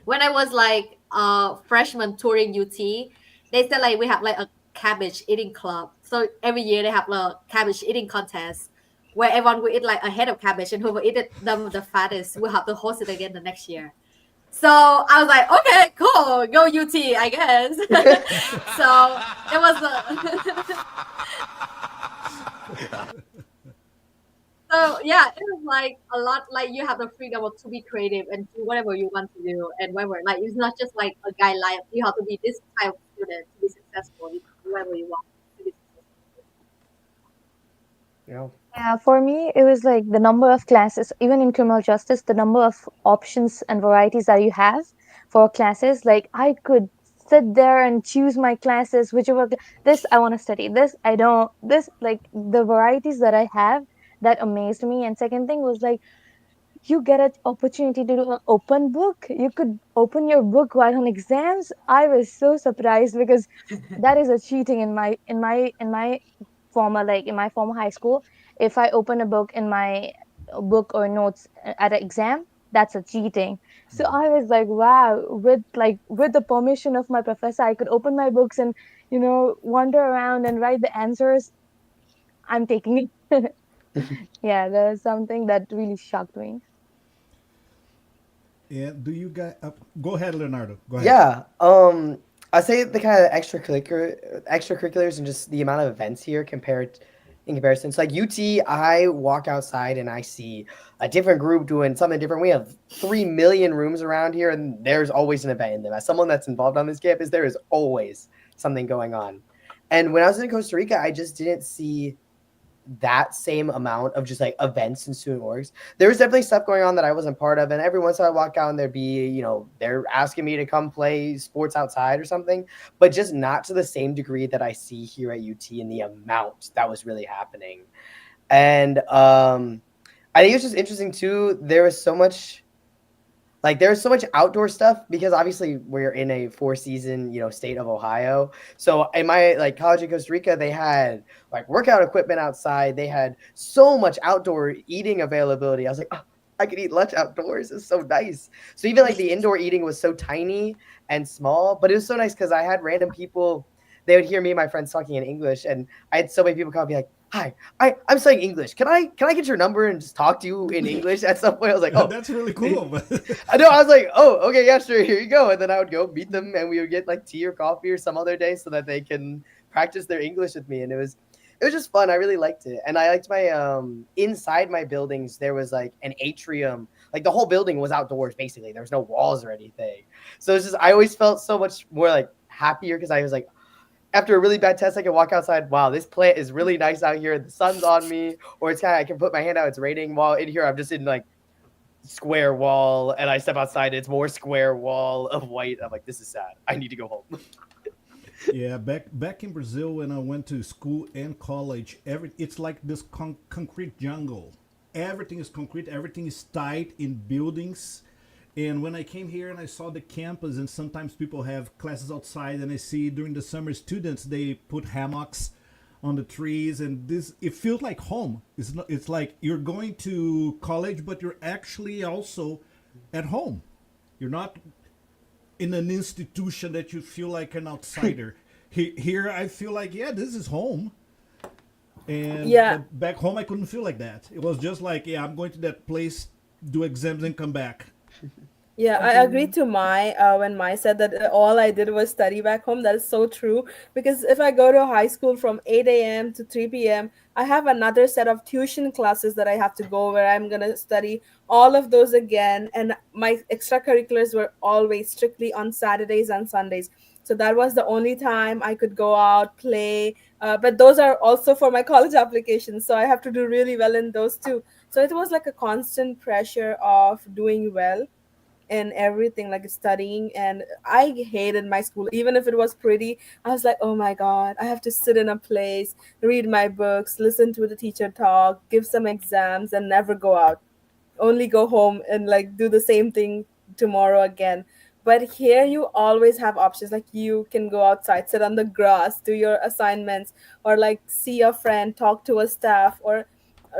Speaker 2: When I was like a freshman touring UT, they said like we have like a cabbage eating club. So every year they have a cabbage eating contest where everyone will eat like a head of cabbage and whoever eat it them the fattest will have to host it again the next year. So I was like, okay, cool, go UT, I guess. So it was so yeah, it was like a lot like you have the freedom of to be creative and do whatever you want to do and whatever. Like it's not just like a guideline. You have to be this type of student to be successful. You can do whatever you want to be successful.
Speaker 3: You know,
Speaker 5: Yeah, for me, it was like the number of classes, even in criminal justice, the number of options and varieties that you have for classes. Like, I could sit there and choose my classes, whichever this I want to study, this I don't, this like the varieties that I have that amazed me. And second thing was like, you get an opportunity to do an open book. You could open your book while on exams. I was so surprised because that is a cheating in my former like in my former high school. If I open a book in my book or notes at an exam, that's a cheating. So I was like, wow, with the permission of my professor, I could open my books and wander around and write the answers. I'm taking it. Yeah, that was something that really shocked me.
Speaker 1: And do you guys go ahead, Leonardo? Go ahead.
Speaker 3: yeah. I say the kind of extracurriculars and just the amount of events here compared in comparison. So like UT, I walk outside and I see a different group doing something different. We have 3 million rooms around here, and there's always an event in them. As someone that's involved on this campus, there is always something going on. And when I was in Costa Rica, I just didn't see that same amount of just like events and student orgs. There was definitely stuff going on that I wasn't part of. And every once in a while I walk out and there'd be, they're asking me to come play sports outside or something, but just not to the same degree that I see here at UT and the amount that was really happening. And I think it's just interesting too. There's so much outdoor stuff because obviously we're in a four-season, state of Ohio. So in my like college in Costa Rica, they had like workout equipment outside. They had so much outdoor eating availability. I was like, oh, I could eat lunch outdoors. It's so nice. So even like the indoor eating was so tiny and small, but it was so nice because I had random people. They would hear me and my friends talking in English, and I had so many people come and be like, "Hi, I'm studying English. Can I get your number and just talk to you in English?" At some point, I was like, "Oh,
Speaker 1: That's really cool.
Speaker 3: I know." I was like, "Oh, okay, yeah, sure, here you go." And then I would go meet them, and we would get like tea or coffee or some other day so that they can practice their English with me. And it was just fun. I really liked it, and I liked my inside my buildings. There was like an atrium. Like the whole building was outdoors. Basically, there was no walls or anything. So it's just I always felt so much more like happier because I was like, after a really bad test, I can walk outside. Wow, this plant is really nice out here. The sun's on me, or it's kind of I can put my hand out. It's raining. While in here, I'm just in like square wall, and I step outside. It's more square wall of white. I'm like, this is sad. I need to go home.
Speaker 1: Yeah, back in Brazil when I went to school and college, it's like this concrete jungle. Everything is concrete. Everything is tight in buildings. And when I came here and I saw the campus, and sometimes people have classes outside, and I see during the summer students they put hammocks on the trees, and this it feels like home. It's not. It's like you're going to college, but you're actually also at home. You're not in an institution that you feel like an outsider. Here, I feel like, yeah, this is home. And
Speaker 4: Yeah.
Speaker 1: but back home, I couldn't feel like that. It was just like, yeah, I'm going to that place, do exams, and come back.
Speaker 4: Yeah, I agree to my when Mai said that all I did was study back home. That is so true because if I go to high school from 8 a.m. to 3 p.m., I have another set of tuition classes that I have to go where I'm gonna study all of those again. And my extracurriculars were always strictly on Saturdays and Sundays. So that was the only time I could go out, play. But those are also for my college applications. So I have to do really well in those too. So it was like a constant pressure of doing well and everything, like studying. And I hated my school even if it was pretty. I was like, oh my god, I have to sit in a place, read my books, listen to the teacher talk, give some exams, and never go out, only go home and like do the same thing tomorrow again. But here you always have options, like you can go outside, sit on the grass, do your assignments, or like see a friend, talk to a staff, or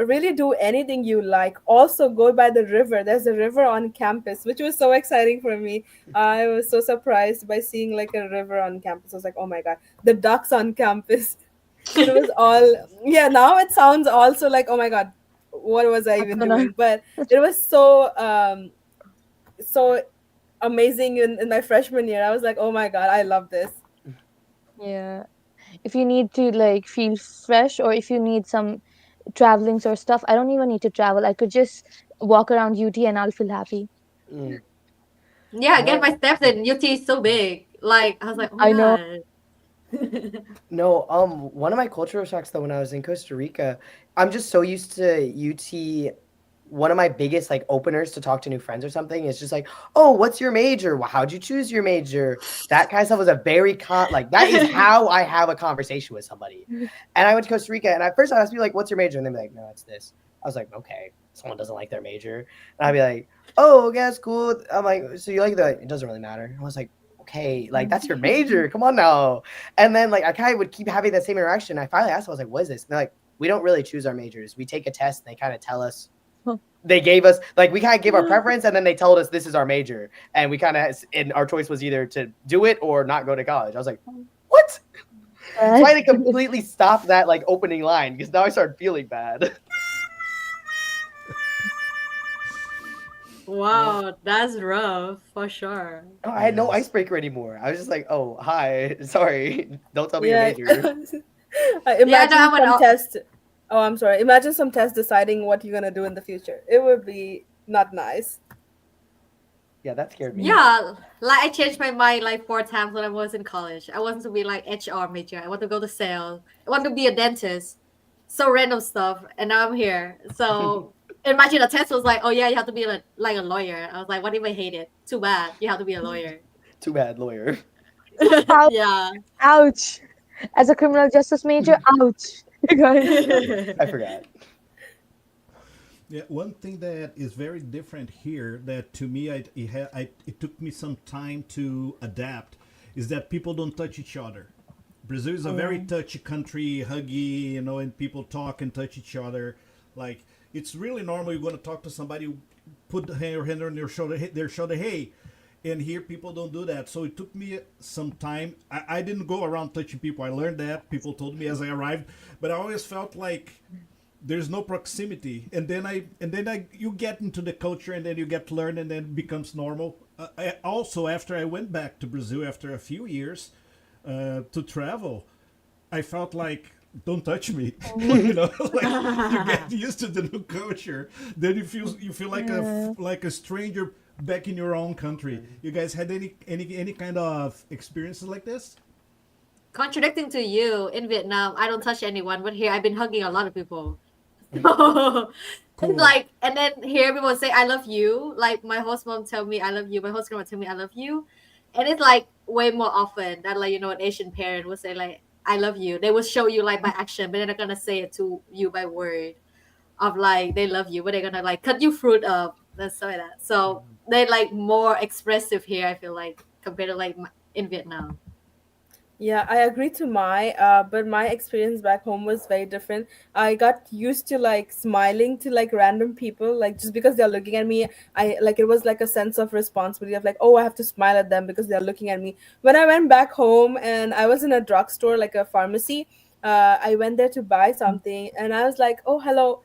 Speaker 4: really do anything you like. Also go by the river. There's a river on campus, which was so exciting for me. I was so surprised by seeing like a river on campus. I was like, oh my god, the ducks on campus. It was all, yeah, now it sounds also like, oh my god, what was I even doing? But it was so amazing in my freshman year. I was like, oh my god, I love this.
Speaker 5: Yeah. If you need to like feel fresh or if you need some travelings or stuff, I don't even need to travel. I could just walk around UT and I'll feel happy.
Speaker 3: Mm.
Speaker 2: Yeah, get
Speaker 3: No,
Speaker 2: my steps in. UT is so big. Like I was like, oh my
Speaker 5: I know.
Speaker 2: god.
Speaker 3: no. One of my cultural shocks though, when I was in Costa Rica, I'm just so used to UT. One of my biggest like openers to talk to new friends or something is just like, oh, what's your major? Well, how'd you choose your major? That kind of stuff was a very like that is how I have a conversation with somebody. And I went to Costa Rica, and at first I asked people like, what's your major? And they'd be like, no, it's this. I was like, okay, someone doesn't like their major, and I'd be like, oh, okay, that's cool. I'm like, so you like the? It doesn't really matter. I was like, okay, like that's your major. Come on now. And then like I kind of would keep having that same interaction. I finally asked, I was like, what is this? And they're like, we don't really choose our majors. We take a test, and they kind of tell us. They gave us like we kind of gave our preference, and then they told us this is our major, and we kind of and our choice was either to do it or not go to college. I was like, what? So I had to completely stop that like opening line because now I started feeling bad.
Speaker 2: Wow, that's rough for sure.
Speaker 3: I had no
Speaker 1: Yes.
Speaker 3: icebreaker anymore. I was just like, oh, hi, sorry, don't tell me your
Speaker 4: Yeah.
Speaker 3: major.
Speaker 4: Imagine
Speaker 2: I'm an
Speaker 4: some test. Oh, I'm sorry. Imagine some test deciding what you're gonna do in the future. It would be not nice.
Speaker 3: Yeah, that scared me.
Speaker 2: Yeah, like I changed my mind like 4 times when I was in college. I wanted to be like HR major. I want to go to sales. I want to be a dentist. So random stuff, and now I'm here. So imagine a test was like, oh yeah, you have to be like a lawyer. I was like, what if I hate it? Too bad. You have to be a lawyer.
Speaker 3: Too bad, lawyer.
Speaker 5: Ouch.
Speaker 2: Yeah.
Speaker 5: Ouch. As a criminal justice major, ouch. Guys.
Speaker 3: I forgot.
Speaker 1: Yeah, one thing that is very different here that to me it took me some time to adapt is that people don't touch each other. Brazil is a very touchy country, huggy, and people talk and touch each other. Like it's really normal. You're going to talk to somebody, put your hand on their shoulder, hey. And here people don't do that. So it took me some time. I didn't go around touching people. I learned that. People told me as I arrived, but I always felt like there's no proximity, and then you get into the culture, and then you get to learn, and then it becomes normal. Also, after I went back to Brazil after a few years to travel, I felt like don't touch me, like you get used to the new culture, then you feel like a stranger back in your own country. You guys had any kind of experiences like this?
Speaker 2: Contradicting to you, in Vietnam, I don't touch anyone, but here I've been hugging a lot of people.
Speaker 1: Cool.
Speaker 2: It's like, and then here everyone say I love you. Like my host mom tell me I love you. My host grandma tell me I love you, and it's like way more often than like an Asian parent would say like I love you. They will show you like by action, but they're not gonna say it to you by word of like they love you, but they're gonna like cut you fruit up. That's so that. So they like more expressive here. I feel like compared to like in Vietnam.
Speaker 4: Yeah, I agree to but my experience back home was very different. I got used to like smiling to like random people, like just because they're looking at me. I like it was like a sense of responsibility of like, oh, I have to smile at them because they're looking at me. When I went back home and I was in a drugstore, like a pharmacy, I went there to buy something and I was like, oh, hello,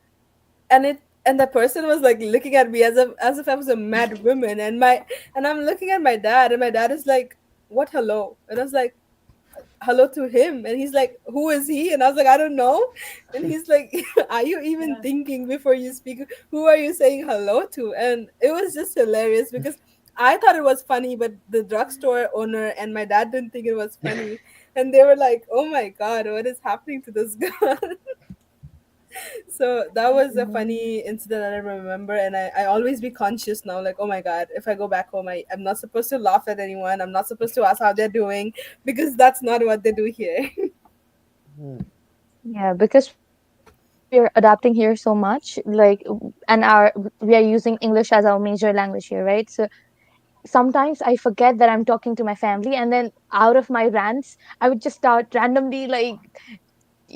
Speaker 4: and the person was like looking at me as if I was a mad woman, and I'm looking at my dad, and my dad is like, what hello? And I was like, hello to him, and he's like, who is he? And I was like, I don't know. And he's like, are you even
Speaker 2: Yeah.
Speaker 4: thinking before you speak? Who are you saying hello to? And it was just hilarious because I thought it was funny, but the drugstore owner and my dad didn't think it was funny, and they were like, oh my god, what is happening to this guy? So that was a funny incident that I remember, and I always be conscious now, like, oh my god, if I go back home, I'm not supposed to laugh at anyone. I'm not supposed to ask how they're doing because that's not what they do here.
Speaker 3: Hmm.
Speaker 5: Yeah, because we're adapting here so much, like, and we are using English as our major language here, right? So sometimes I forget that I'm talking to my family, and then out of my rants, I would just start randomly like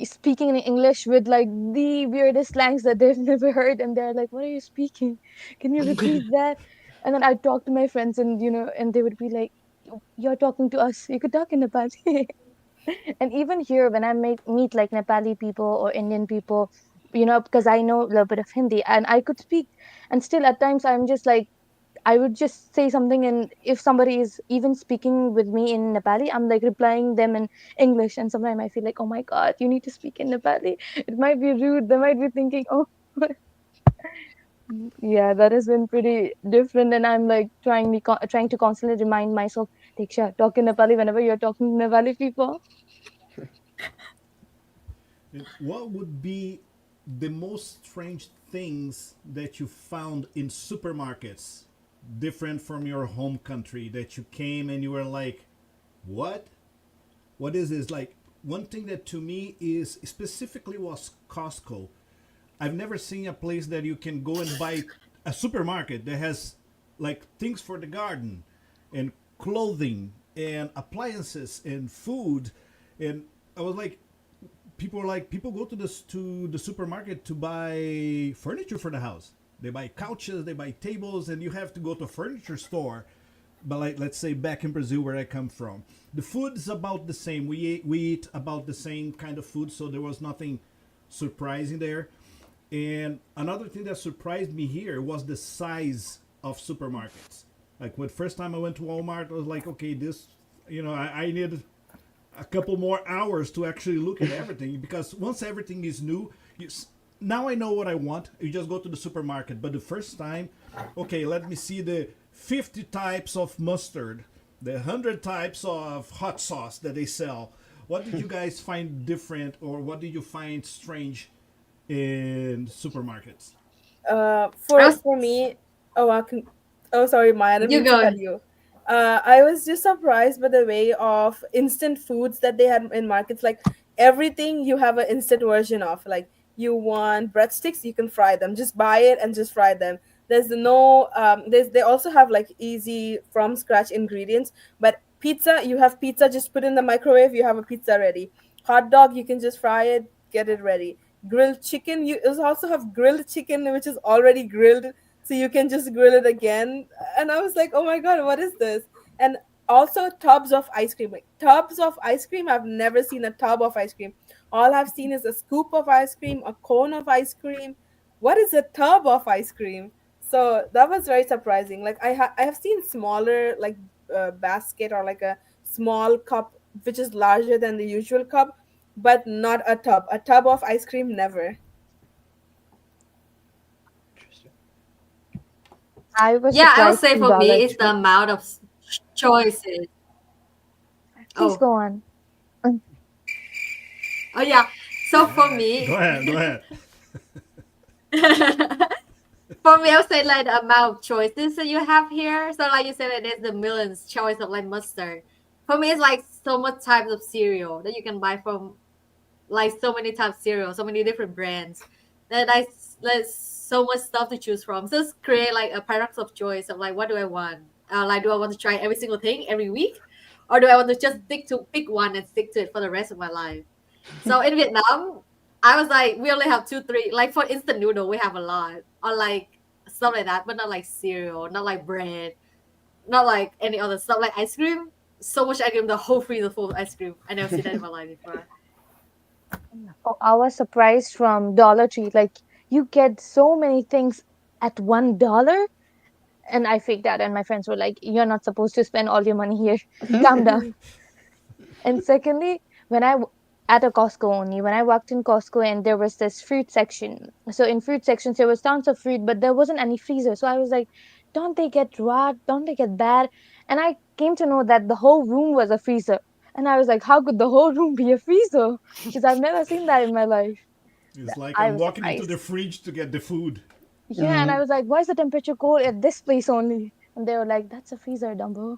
Speaker 5: speaking in English with like the weirdest slangs that they've never heard, and they're like, "What are you speaking? Can you repeat that?" And then I'd talk to my friends, and and they would be like, "You're talking to us. You could talk in Nepali." And even here, when I meet like Nepali people or Indian people, because I know a little bit of Hindi and I could speak, and still at times I'm just like, I would just say something, and if somebody is even speaking with me in Nepali, I'm like replying them in English, and sometimes I feel like, oh my god, you need to speak in Nepali. It might be rude. They might be thinking, oh, yeah, that has been pretty different, and I'm like trying to constantly remind myself, Diksha, talk in Nepali whenever you're talking to Nepali people.
Speaker 1: And what would be the most strange things that you found in supermarkets, different from your home country, that you came and you were like, what? What is this? Like, one thing that to me is specifically was Costco. I've never seen a place that you can go and buy a supermarket that has like things for the garden and clothing and appliances and food. And I was like, people go to the supermarket to buy furniture for the house. They buy couches, they buy tables, and you have to go to a furniture store. But like, let's say back in Brazil where I come from, the food is about the same. We eat about the same kind of food, so there was nothing surprising there. And another thing that surprised me here was the size of supermarkets. Like when first time I went to Walmart, I was like, okay, this, I need a couple more hours to actually look at everything because once everything is new, now I know what I want. You just go to the supermarket. But the first time, okay, let me see the 50 types of mustard, the 100 types of hot sauce that they sell. What did you guys find different, or what did you find strange in supermarkets?
Speaker 2: I
Speaker 4: For
Speaker 2: was
Speaker 4: me, oh, oh, sorry, Maya, I didn't
Speaker 2: you
Speaker 4: mean to
Speaker 2: go.
Speaker 4: cut you. I was just surprised by the way of instant foods that they had in markets. Like everything, you have an instant version of. Like you want breadsticks, you can fry them. Just buy it and just fry them. There's no, they also have like easy from scratch ingredients. But pizza, you have pizza, just put in the microwave, you have a pizza ready. Hot dog, you can just fry it, get it ready. Grilled chicken, you also have grilled chicken which is already grilled, so you can just grill it again. And I was like, oh my god, what is this? And also tubs of ice cream, like tubs of ice cream. I've never seen a tub of ice cream. All I've seen is a scoop of ice cream, a cone of ice cream. What is a tub of ice cream? So that was very surprising. Like I have seen smaller, like basket or like a small cup which is larger than the usual cup, but not a tub. A tub of ice cream, never.
Speaker 3: Interesting.
Speaker 5: I was
Speaker 2: Yeah, I would
Speaker 5: surprised
Speaker 2: say
Speaker 5: in
Speaker 2: for me,
Speaker 5: Dollar
Speaker 2: it's the
Speaker 5: Tree.
Speaker 2: amount of choices.
Speaker 5: Please
Speaker 2: Oh,
Speaker 5: go on. Mm.
Speaker 2: oh yeah. So for
Speaker 1: Yeah, go
Speaker 2: me,
Speaker 1: ahead, go ahead.
Speaker 2: for me, I would say like the amount of choices that you have here. So like you said, that there's the millions choice of like mustard. For me, it's like so much types of cereal that you can buy from, like so many types of cereal, so many different brands. That I There's so much stuff to choose from. So it's create like a paradox of choice of like what do I want? Like do I want to try every single thing every week, or do I want to just stick to pick one and stick to it for the rest of my life? So in Vietnam, I was like, we only have two, three. Like for instant noodle, we have a lot, or like stuff like that, but not like cereal, not like bread, not like any other stuff. Like ice cream, so much ice cream, the whole freezer full of ice cream. I never seen that in my life before.
Speaker 5: Oh, I was surprised from Dollar Tree. Like you get so many things at $1, and I freaked out. And my friends were like, "You're not supposed to spend all your money here. Calm down." And secondly, when at a Costco only, when I walked in Costco and there was this fruit section. So in fruit sections there was tons of fruit, but there wasn't any freezer. So I was like, don't they get rot? Don't they get bad? And I came to know that the whole room was a freezer. And I was like, how could the whole room be a freezer? Because I've never seen that in my life.
Speaker 1: It's like
Speaker 5: I
Speaker 1: I'm
Speaker 5: was
Speaker 1: walking into
Speaker 5: surprised.
Speaker 1: the fridge to get the food.
Speaker 5: Yeah, and I was like, why is the temperature cold at this place only? And they were like, that's a freezer, Dumbo.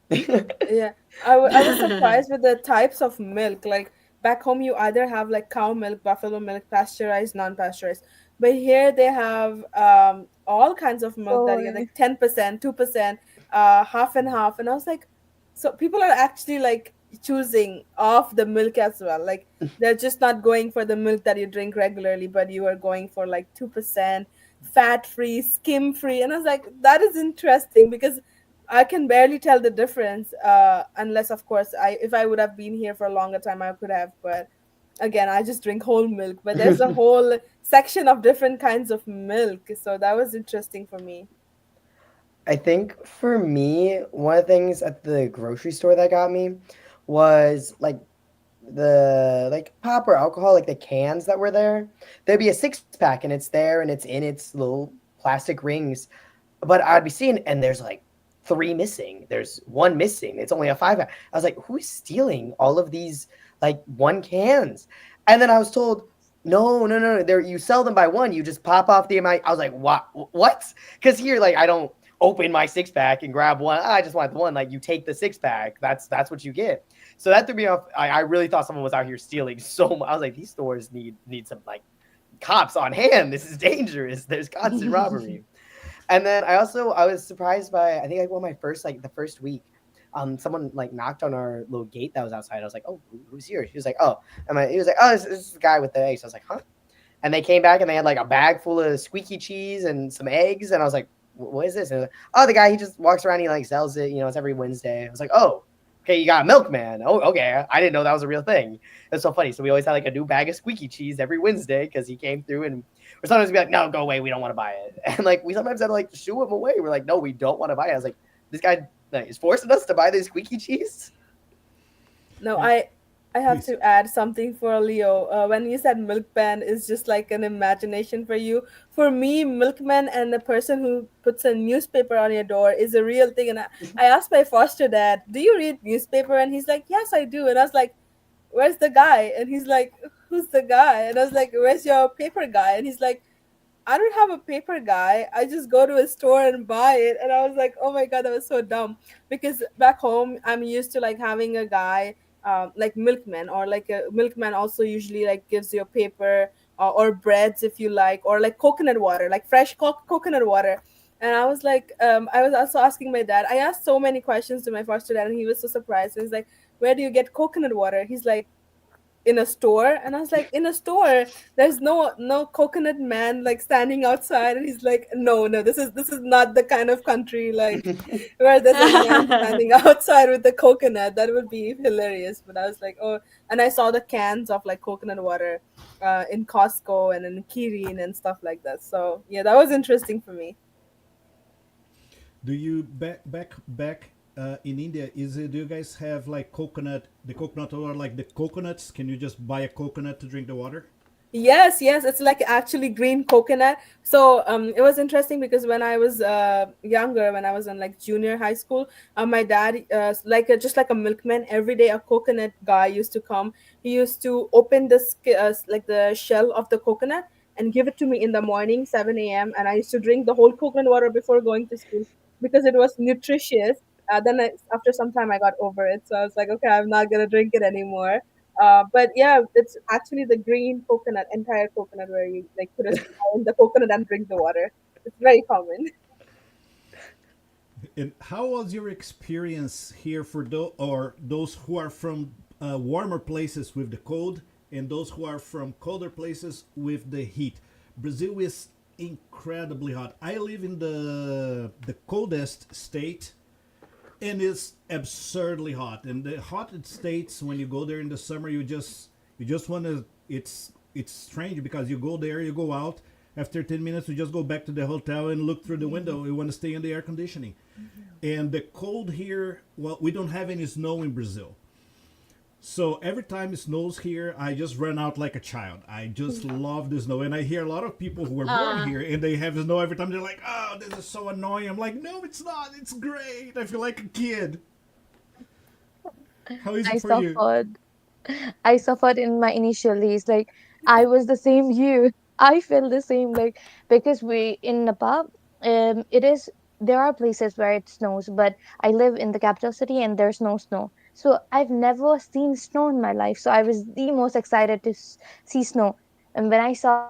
Speaker 4: Yeah, I was surprised with the types of milk. Like back home, you either have like cow milk, buffalo milk, pasteurized, non-pasteurized. But here they have all kinds of milk that you get,
Speaker 5: So
Speaker 4: like 10%, 2%, half and half. And I was like, so people are actually like choosing off the milk as well. Like they're just not going for the milk that you drink regularly, but you are going for like 2%, fat-free, skim-free. And I was like, that is interesting because I can barely tell the difference, unless, of course, if I would have been here for a longer time, I could have. But again, I just drink whole milk. But there's a whole section of different kinds of milk, so that was interesting for me.
Speaker 3: I think for me, one of the things at the grocery store that got me was like the like pop or alcohol, like the cans that were there. There'd be a six pack and it's there and it's in its little plastic rings. But I'd be seeing and there's like three missing. There's one missing. It's only a five pack. I was like, who's stealing all of these like one cans? And then I was told, no, no, no, no. There you sell them by one. You just pop off the amount. I was like, what? What? Because here, like, I don't open my six pack and grab one. I just want the one. Like, you take the six pack. That's what you get. So that threw me off. I really thought someone was out here stealing so much. I was like, these stores need some like cops on hand. This is dangerous. There's constant robbery. And then I was surprised by I think like one of my first like the first week, someone like knocked on our little gate that was outside. I was like, oh, who's here? He was like, oh, he was like, oh, this is the guy with the eggs. I was like, huh? And they came back and they had like a bag full of squeaky cheese and some eggs. And I was like, what is this? And like, oh, the guy, he just walks around, he like sells it, it's every Wednesday. I was like, oh, okay, you got a milkman. Oh, okay. I didn't know that was a real thing. That's so funny. So we always had like a new bag of squeaky cheese every Wednesday because he came through and or sometimes we'd be like, no, go away. We don't want to buy it. And like we sometimes had to like shoo him away. We're like, no, we don't want to buy it. I was like, this guy like, is forcing us to buy this squeaky cheese.
Speaker 4: No,
Speaker 1: Yeah,
Speaker 4: I have
Speaker 1: please.
Speaker 4: to add something for Leo. When you said milkman is just like an imagination for you. For me, milkman and the person who puts a newspaper on your door is a real thing. And I asked my foster dad, "Do you read newspaper?" And he's like, "Yes, I do." And I was like, "Where's the guy?" And he's like, "Who's the guy?" And I was like, "Where's your paper guy?" And he's like, I don't have a paper guy. I just go to a store and buy it. And I was like, oh my God, that was so dumb. Because back home, I'm used to like having a guy, like milkman, or like a milkman also usually like gives you a paper or breads if you like, or like coconut water, like fresh coconut water. And I was like, I was also asking my dad. I asked so many questions to my foster dad, and he was so surprised. And he's like, where do you get coconut water? He's like, in a store. And I was like, in a store there's no coconut man like standing outside. And he's like, no, this is not the kind of country like where there's a man standing outside with the coconut. That would be hilarious. But I was like, oh. And I saw the cans of like coconut water in Costco and in Kirin and stuff like that. So yeah, that was interesting for me.
Speaker 1: Do you back in India? Is it? Do you guys have like coconut? The coconut or like the coconuts? Can you just buy a coconut to drink the water?
Speaker 4: Yes, it's like actually green coconut. So it was interesting because when I was younger, when I was in like junior high school, my dad, just like a milkman, every day a coconut guy used to come. He used to open like the shell of the coconut and give it to me in the morning, 7 a.m. And I used to drink the whole coconut water before going to school because it was nutritious. After some time, I got over it. So I was like, okay, I'm not gonna drink it anymore. But yeah, it's actually the green coconut, entire coconut, where you like put a straw in the coconut and drink the water. It's very common.
Speaker 1: And how was your experience here for those who are from warmer places with the cold, and those who are from colder places with the heat? Brazil is incredibly hot. I live in the coldest state, and it's absurdly hot. And the hottest states, when you go there in the summer, you just want to. It's strange because you go there, you go out. After 10 minutes, you just go back to the hotel and look through the window. You want to stay in the air conditioning. And the cold here, well, we don't have any snow in Brazil. So every time it snows here, I just run out like a child. I just love the snow. And I hear a lot of people who were born here and they have snow every time. They're like, oh, this is so annoying. I'm like, no, it's not. It's great. I feel like a kid. How is
Speaker 5: I
Speaker 1: it for you?
Speaker 5: suffered. I suffered in my initial days. Like I was the same you. I felt the same. Like because we in Nepal, it is there are places where it snows, but I live in the capital city and there's no snow. So I've never seen snow in my life. So I was the most excited to see snow. And when I saw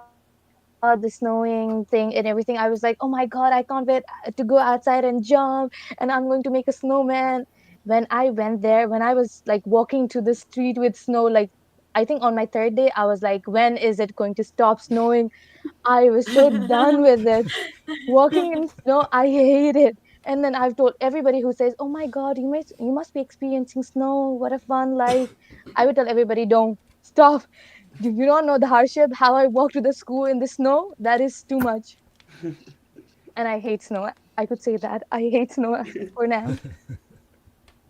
Speaker 5: the snowing thing and everything, I was like, oh my god, I can't wait to go outside and jump, and I'm going to make a snowman. When I went there, when I was like walking to the street with snow, like I think on my third day, I was like, when is it going to stop snowing? I was so done with it. Walking in snow, I hate it. And then I've told everybody who says, "Oh my God, you must be experiencing snow. What a fun life!" I would tell everybody, "Don't stop. You don't know the hardship. How I walk to the school in the snow. That is too much." And I hate snow. I could say that I hate snow for now.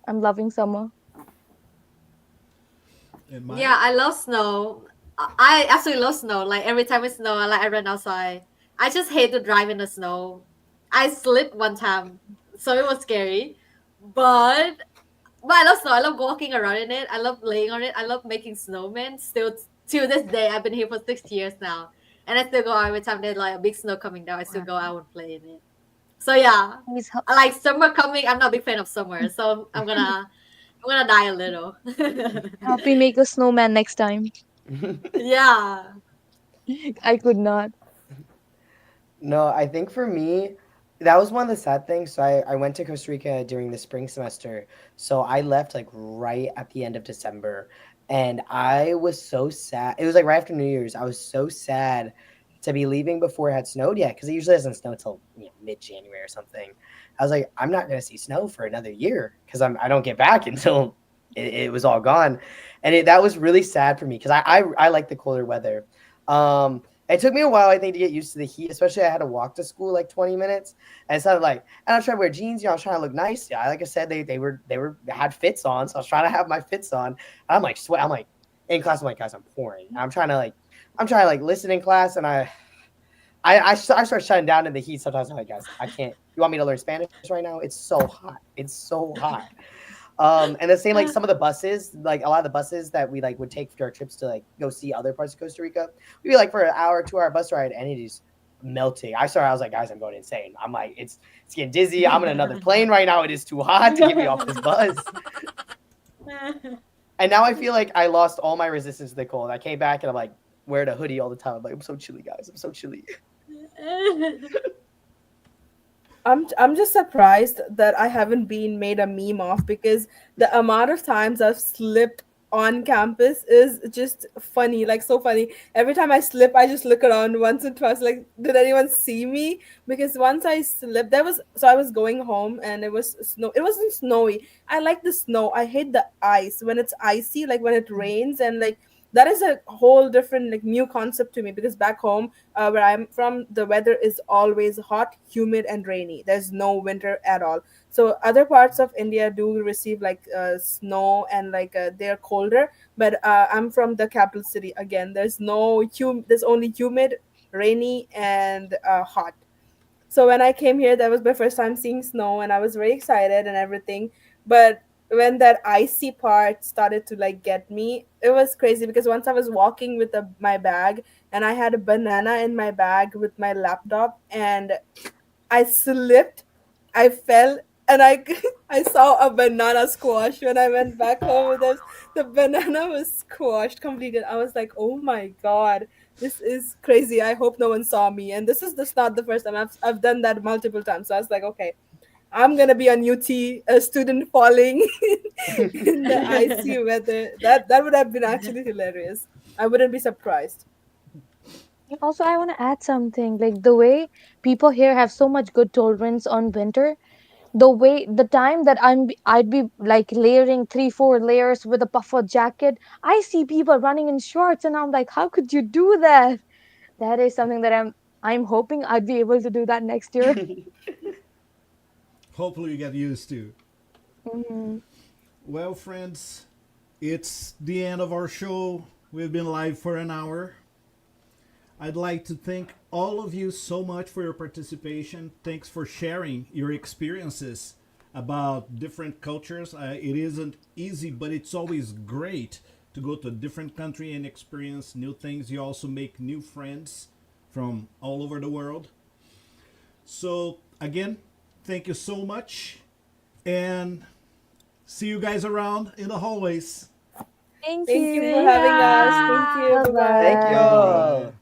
Speaker 5: I'm loving summer.
Speaker 1: And my
Speaker 2: Yeah, I love snow. I absolutely love snow. Like every time it snow, I run outside. I just hate to drive in the snow. I slipped one time, so it was scary. But I love snow. I love walking around in it. I love laying on it. I love making snowmen. Still to this day, I've been here for 6 years now, and I still go out every time there's like a big snow coming down. I still go out and play in it. So yeah,
Speaker 5: Please
Speaker 2: I like summer coming. I'm not a big fan of summer, so I'm gonna die a little.
Speaker 5: help me make a snowman next time.
Speaker 2: Yeah.
Speaker 5: I could not.
Speaker 3: No, I think for me, that was one of the sad things. So I went to Costa Rica during the spring semester. So I left like right at the end of December. And I was so sad. It was like right after New Year's. I was so sad to be leaving before it had snowed yet, because it usually doesn't snow till mid-January or something. I was like, I'm not gonna see snow for another year because I don't get back until it was all gone. And that was really sad for me because I like the colder weather. It took me a while, I think, to get used to the heat, especially I had to walk to school like 20 minutes. And it's not like, and I was trying to wear jeans, I was trying to look nice. Yeah, like I said, they had fits on, so I was trying to have my fits on. And I'm like sweat. I'm like in class. I'm like, guys, I'm pouring. I'm trying to listen in class, and I start shutting down in the heat. Sometimes I'm like, guys, I can't. You want me to learn Spanish right now? It's so hot. It's so hot. And the same, like some of the buses, like a lot of the buses that we like would take for our trips to like go see other parts of Costa Rica, we'd be like for an hour, 2 hour bus ride, and it is melting. I was like, guys, I'm going insane. I'm like, it's getting dizzy. I'm in another plane right now. It is too hot to get me off this bus. And now I feel like I lost all my resistance to the cold. I came back and I'm like wearing a hoodie all the time. I'm like, I'm so chilly, guys. I'm so chilly.
Speaker 4: I'm just surprised that I haven't been made a meme of, because the amount of times I've slipped on campus is just funny, like so funny. Every time I slip, I just look around once and twice, like, did anyone see me? Because once I slipped, I was going home and it was snow. It wasn't snowy. I like the snow. I hate the ice when it's icy, like when it rains, and like that is a whole different like new concept to me, because back home where I'm from, the weather is always hot, humid, and rainy. There's no winter at all. So other parts of India do receive like snow, and like they're colder. But I'm from the capital city. Again, there's only humid, rainy, and hot. So when I came here, that was my first time seeing snow, and I was very excited and everything. But when that icy part started to like get me, it was crazy, because once I was walking with my bag, and I had a banana in my bag with my laptop, and I slipped, I fell, and I I saw a banana squash when I went back home with us. The banana was squashed completely. I was like, oh my god, this is crazy. I hope no one saw me. And this is just not the first time. I've done that multiple times. So I was like, okay, I'm gonna be on UT, a student falling in the icy weather. That would have been actually hilarious. I wouldn't be surprised.
Speaker 5: And also, I want to add something. Like the way people here have so much good tolerance on winter, the time that I'd be like layering 3 4 layers with a puffer jacket, I see people running in shorts and I'm like, how could you do that? That is something that I'm hoping I'd be able to do that next year.
Speaker 1: Hopefully, you get used to.
Speaker 5: Mhm.
Speaker 1: Well, friends, it's the end of our show. We've been live for an hour. I'd like to thank all of you so much for your participation. Thanks for sharing your experiences about different cultures. It isn't easy, but it's always great to go to a different country and experience new things. You also make new friends from all over the world. So, again, thank you so much. And see you guys around in the hallways.
Speaker 5: Thank
Speaker 4: Thank you
Speaker 5: you.
Speaker 4: for having us. Thank you.
Speaker 5: Bye
Speaker 4: Bye bye.
Speaker 3: Thank
Speaker 5: bye.
Speaker 3: you.
Speaker 1: Bye bye.